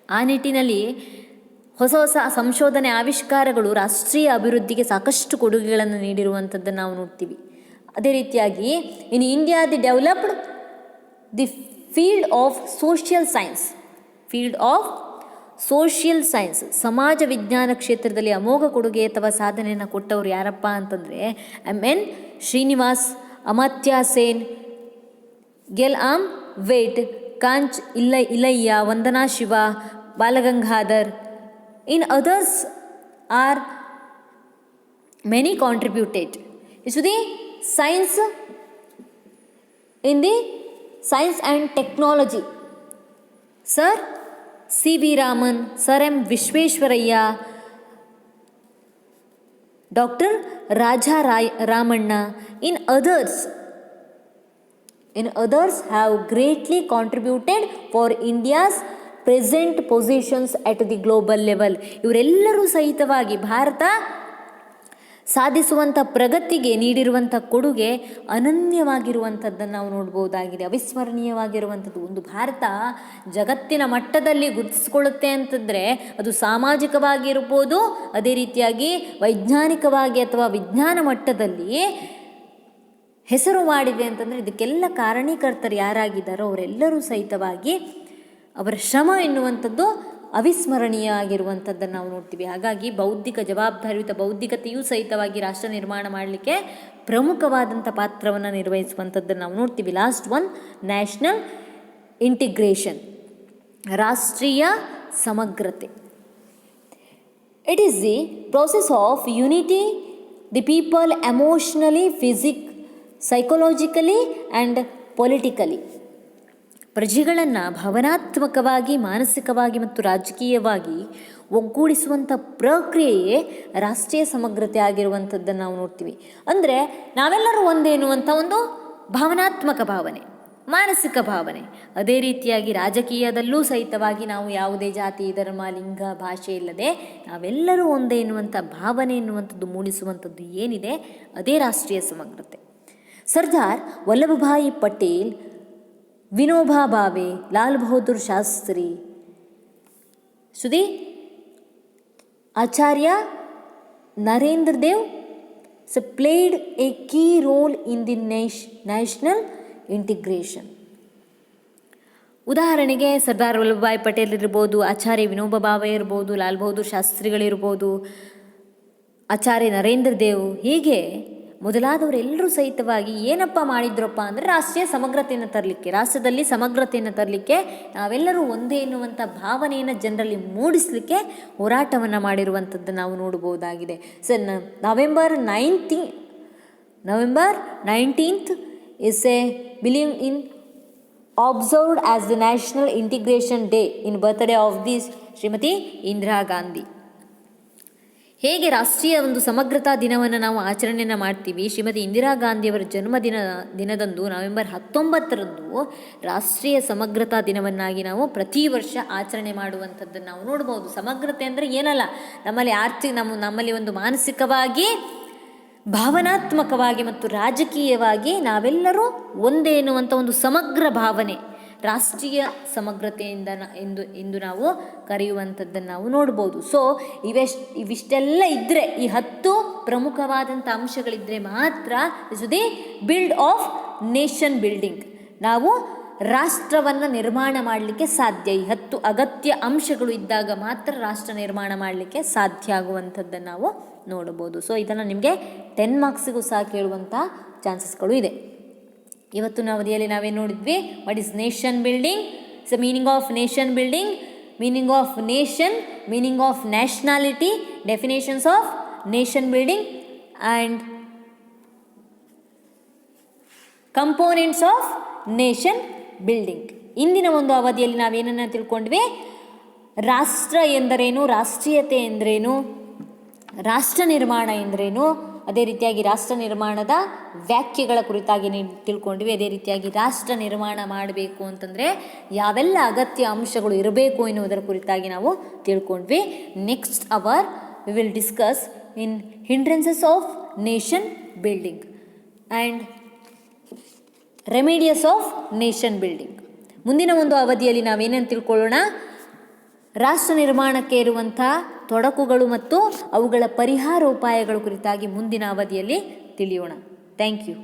ಆ ನಿಟ್ಟಿನಲ್ಲಿ ಹೊಸ ಸಂಶೋಧನೆ ಆವಿಷ್ಕಾರಗಳು ರಾಷ್ಟ್ರೀಯ ಅಭಿವೃದ್ಧಿಗೆ ಸಾಕಷ್ಟು ಕೊಡುಗೆಗಳನ್ನು ನೀಡಿರುವಂಥದ್ದನ್ನು ನಾವು ನೋಡ್ತೀವಿ. ಅದೇ ರೀತಿಯಾಗಿ in India the developed the field of social science, ಸಮಾಜ ವಿಜ್ಞಾನ ಕ್ಷೇತ್ರದಲ್ಲಿ ಅಮೋಘ ಕೊಡುಗೆ ಅಥವಾ ಸಾಧನೆಯನ್ನು ಕೊಟ್ಟವರು ಯಾರಪ್ಪ ಅಂತಂದರೆ M.N. ಶ್ರೀನಿವಾಸ್, ಅಮರ್ತ್ಯ ಸೇನ್, ಗೆಲ್ ವೇಟ್, Kancha Ilaiah, Vandana Shiva, Balagangadhar. In others are many contributed to the science in the science and technology sir C V Raman, sir M Visvesvaraya, doctor Raja Ramanna, in others have greatly contributed for India's present positions at the global level. ಇವರೆಲ್ಲರೂ ಸಹಿತವಾಗಿ ಭಾರತ ಸಾಧಿಸುವಂಥ ಪ್ರಗತಿಗೆ ನೀಡಿರುವಂಥ ಕೊಡುಗೆ ಅನನ್ಯವಾಗಿರುವಂಥದ್ದನ್ನು ನಾವು ನೋಡ್ಬೋದಾಗಿದೆ, ಅವಿಸ್ಮರಣೀಯವಾಗಿರುವಂಥದ್ದು. ಒಂದು ಭಾರತ ಜಗತ್ತಿನ ಮಟ್ಟದಲ್ಲಿ ಗುರುತಿಸಿಕೊಳ್ಳುತ್ತೆ ಅಂತಂದರೆ ಅದು ಸಾಮಾಜಿಕವಾಗಿರ್ಬೋದು, ಅದೇ ರೀತಿಯಾಗಿ ವೈಜ್ಞಾನಿಕವಾಗಿ ಅಥವಾ ವಿಜ್ಞಾನ ಮಟ್ಟದಲ್ಲಿ ಹೆಸರು ಮಾಡಿದೆ ಅಂತಂದರೆ ಇದಕ್ಕೆಲ್ಲ ಕಾರಣೀಕರ್ತರು ಯಾರಾಗಿದ್ದಾರೋ ಅವರೆಲ್ಲರೂ ಸಹಿತವಾಗಿ ಅವರ ಶ್ರಮ ಎನ್ನುವಂಥದ್ದು ಅವಿಸ್ಮರಣೀಯ ಆಗಿರುವಂಥದ್ದನ್ನು ನಾವು ನೋಡ್ತೀವಿ. ಹಾಗಾಗಿ ಬೌದ್ಧಿಕ ಜವಾಬ್ದಾರಿಯುತ ಬೌದ್ಧಿಕತೆಯೂ ಸಹಿತವಾಗಿ ರಾಷ್ಟ್ರ ನಿರ್ಮಾಣ ಮಾಡಲಿಕ್ಕೆ ಪ್ರಮುಖವಾದಂಥ ಪಾತ್ರವನ್ನು ನಿರ್ವಹಿಸುವಂಥದ್ದನ್ನು ನಾವು ನೋಡ್ತೀವಿ. ಲಾಸ್ಟ್ ಒನ್, ನ್ಯಾಷನಲ್ ಇಂಟಿಗ್ರೇಷನ್, ರಾಷ್ಟ್ರೀಯ ಸಮಗ್ರತೆ. It is the process of unity the people emotionally, psychologically and politically. ಪ್ರಜೆಗಳನ್ನು ಭಾವನಾತ್ಮಕವಾಗಿ, ಮಾನಸಿಕವಾಗಿ ಮತ್ತು ರಾಜಕೀಯವಾಗಿ ಒಗ್ಗೂಡಿಸುವಂಥ ಪ್ರಕ್ರಿಯೆಯೇ ರಾಷ್ಟ್ರೀಯ ಸಮಗ್ರತೆ ಆಗಿರುವಂಥದ್ದನ್ನು ನಾವು ನೋಡ್ತೀವಿ. ಅಂದರೆ ನಾವೆಲ್ಲರೂ ಒಂದೇ ಎನ್ನುವಂಥ ಒಂದು ಭಾವನಾತ್ಮಕ ಭಾವನೆ, ಮಾನಸಿಕ ಭಾವನೆ, ಅದೇ ರೀತಿಯಾಗಿ ರಾಜಕೀಯದಲ್ಲೂ ಸಹಿತವಾಗಿ ನಾವು ಯಾವುದೇ ಜಾತಿ, ಧರ್ಮ, ಲಿಂಗ, ಭಾಷೆ ಇಲ್ಲದೆ ನಾವೆಲ್ಲರೂ ಒಂದೇ ಎನ್ನುವಂಥ ಭಾವನೆ ಎನ್ನುವಂಥದ್ದು ಮೂಡಿಸುವಂಥದ್ದು ಏನಿದೆ ಅದೇ ರಾಷ್ಟ್ರೀಯ ಸಮಗ್ರತೆ. ಸರ್ದಾರ್ ವಲ್ಲಭಭಾಯಿ ಪಟೇಲ್, ವಿನೋಬಾ ಭಾವೆ, ಲಾಲ್ ಬಹದ್ದೂರ್ ಶಾಸ್ತ್ರಿ, ಆಚಾರ್ಯ Narendra Dev played a key role in the national integration. ಉದಾಹರಣೆಗೆ ಸರ್ದಾರ್ ವಲ್ಲಭಭಾಯಿ ಪಟೇಲ್ ಇರ್ಬೋದು, ಆಚಾರ್ಯ ವಿನೋಬಾ ಭಾವೆ ಇರ್ಬೋದು, ಲಾಲ್ ಬಹದ್ದೂರ್ ಶಾಸ್ತ್ರಿಗಳಿರ್ಬೋದು, ಆಚಾರ್ಯ ನರೇಂದ್ರ ದೇವ್, ಹೀಗೆ ಮೊದಲಾದವರೆಲ್ಲರೂ ಸಹಿತವಾಗಿ ಏನಪ್ಪ ಮಾಡಿದ್ರಪ್ಪ ಅಂದರೆ ರಾಷ್ಟ್ರೀಯ ಸಮಗ್ರತೆಯನ್ನು ತರಲಿಕ್ಕೆ, ರಾಷ್ಟ್ರದಲ್ಲಿ ಸಮಗ್ರತೆಯನ್ನು ತರಲಿಕ್ಕೆ, ನಾವೆಲ್ಲರೂ ಒಂದೇ ಎನ್ನುವಂಥ ಭಾವನೆಯನ್ನು ಜನರಲ್ಲಿ ಮೂಡಿಸಲಿಕ್ಕೆ ಹೋರಾಟವನ್ನು ಮಾಡಿರುವಂಥದ್ದು ನಾವು ನೋಡ್ಬೋದಾಗಿದೆ. Sir, November 19th is a believe in observed as the National Integration Day in birthday of this Shrimati Indira Gandhi. ಹೇಗೆ ರಾಷ್ಟ್ರೀಯ ಒಂದು ಸಮಗ್ರತಾ ದಿನವನ್ನು ನಾವು ಆಚರಣೆಯನ್ನು ಮಾಡ್ತೀವಿ, ಶ್ರೀಮತಿ ಇಂದಿರಾ ಗಾಂಧಿಯವರ ದಿನದಂದು ನವೆಂಬರ್ 19ರಂದು ರಾಷ್ಟ್ರೀಯ ಸಮಗ್ರತಾ ದಿನವನ್ನಾಗಿ ನಾವು ಪ್ರತಿ ವರ್ಷ ಆಚರಣೆ ಮಾಡುವಂಥದ್ದನ್ನು ನಾವು ನೋಡ್ಬೋದು. ಸಮಗ್ರತೆ ಅಂದರೆ ಏನಲ್ಲ, ನಮ್ಮಲ್ಲಿ ಒಂದು ಮಾನಸಿಕವಾಗಿ, ಭಾವನಾತ್ಮಕವಾಗಿ ಮತ್ತು ರಾಜಕೀಯವಾಗಿ ನಾವೆಲ್ಲರೂ ಒಂದೇ ಎನ್ನುವಂಥ ಒಂದು ಸಮಗ್ರ ಭಾವನೆ ರಾಷ್ಟ್ರೀಯ ಸಮಗ್ರತೆಯಿಂದ ಎಂದು ನಾವು ಕರೆಯುವಂಥದ್ದನ್ನು ನಾವು ನೋಡ್ಬೋದು. ಸೊ ಇವಿಷ್ಟೆಲ್ಲ ಇದ್ದರೆ, ಈ 10 ಪ್ರಮುಖವಾದಂಥ ಅಂಶಗಳಿದ್ದರೆ ಮಾತ್ರ is the build of nation building, ನಾವು ರಾಷ್ಟ್ರವನ್ನು ನಿರ್ಮಾಣ ಮಾಡಲಿಕ್ಕೆ ಸಾಧ್ಯ. ಈ 10 ಅಗತ್ಯ ಅಂಶಗಳು ಇದ್ದಾಗ ಮಾತ್ರ ರಾಷ್ಟ್ರ ನಿರ್ಮಾಣ ಮಾಡಲಿಕ್ಕೆ ಸಾಧ್ಯ ಆಗುವಂಥದ್ದನ್ನು ನಾವು ನೋಡ್ಬೋದು. ಸೊ ಇದನ್ನು ನಿಮಗೆ 10 ಮಾರ್ಕ್ಸಿಗೂ ಸಹ ಕೇಳುವಂಥ ಚಾನ್ಸಸ್ಗಳು ಇದೆ. ಇವತ್ತಿನ ಅವಧಿಯಲ್ಲಿ ನಾವೇನು ನೋಡಿದ್ವಿ, what is nation building, it's a meaning of nation building, meaning of nation, meaning of nationality, definitions of nation building and components of nation building. ಇಂದಿನ ಒಂದು ಅವಧಿಯಲ್ಲಿ ನಾವೇನನ್ನು ತಿಳ್ಕೊಂಡ್ವಿ, ರಾಷ್ಟ್ರ ಎಂದರೇನು, ರಾಷ್ಟ್ರೀಯತೆ ಎಂದರೇನು, ರಾಷ್ಟ್ರ ನಿರ್ಮಾಣ ಎಂದರೇನು, ಅದೇ ರೀತಿಯಾಗಿ ರಾಷ್ಟ್ರ ನಿರ್ಮಾಣದ ವ್ಯಾಖ್ಯೆಗಳ ಕುರಿತಾಗಿ ತಿಳ್ಕೊಂಡ್ವಿ. ಅದೇ ರೀತಿಯಾಗಿ ರಾಷ್ಟ್ರ ನಿರ್ಮಾಣ ಮಾಡಬೇಕು ಅಂತಂದರೆ ಯಾವೆಲ್ಲ ಅಗತ್ಯ ಅಂಶಗಳು ಇರಬೇಕು ಎನ್ನುವುದರ ಕುರಿತಾಗಿ ನಾವು ತಿಳ್ಕೊಂಡ್ವಿ. Next hour we will discuss in hindrances of nation building and remedies of nation building. ಮುಂದಿನ ಒಂದು ಅವಧಿಯಲ್ಲಿ ನಾವೇನೇನು ತಿಳ್ಕೊಳ್ಳೋಣ, ರಾಷ್ಟ್ರ ನಿರ್ಮಾಣಕ್ಕೆ ಇರುವಂಥ ತೊಡಕುಗಳು ಮತ್ತು ಅವುಗಳ ಪರಿಹಾರೋಪಾಯಗಳ ಕುರಿತಾಗಿ ಮುಂದಿನ ಅವಧಿಯಲ್ಲಿ ತಿಳಿಯೋಣ. Thank you.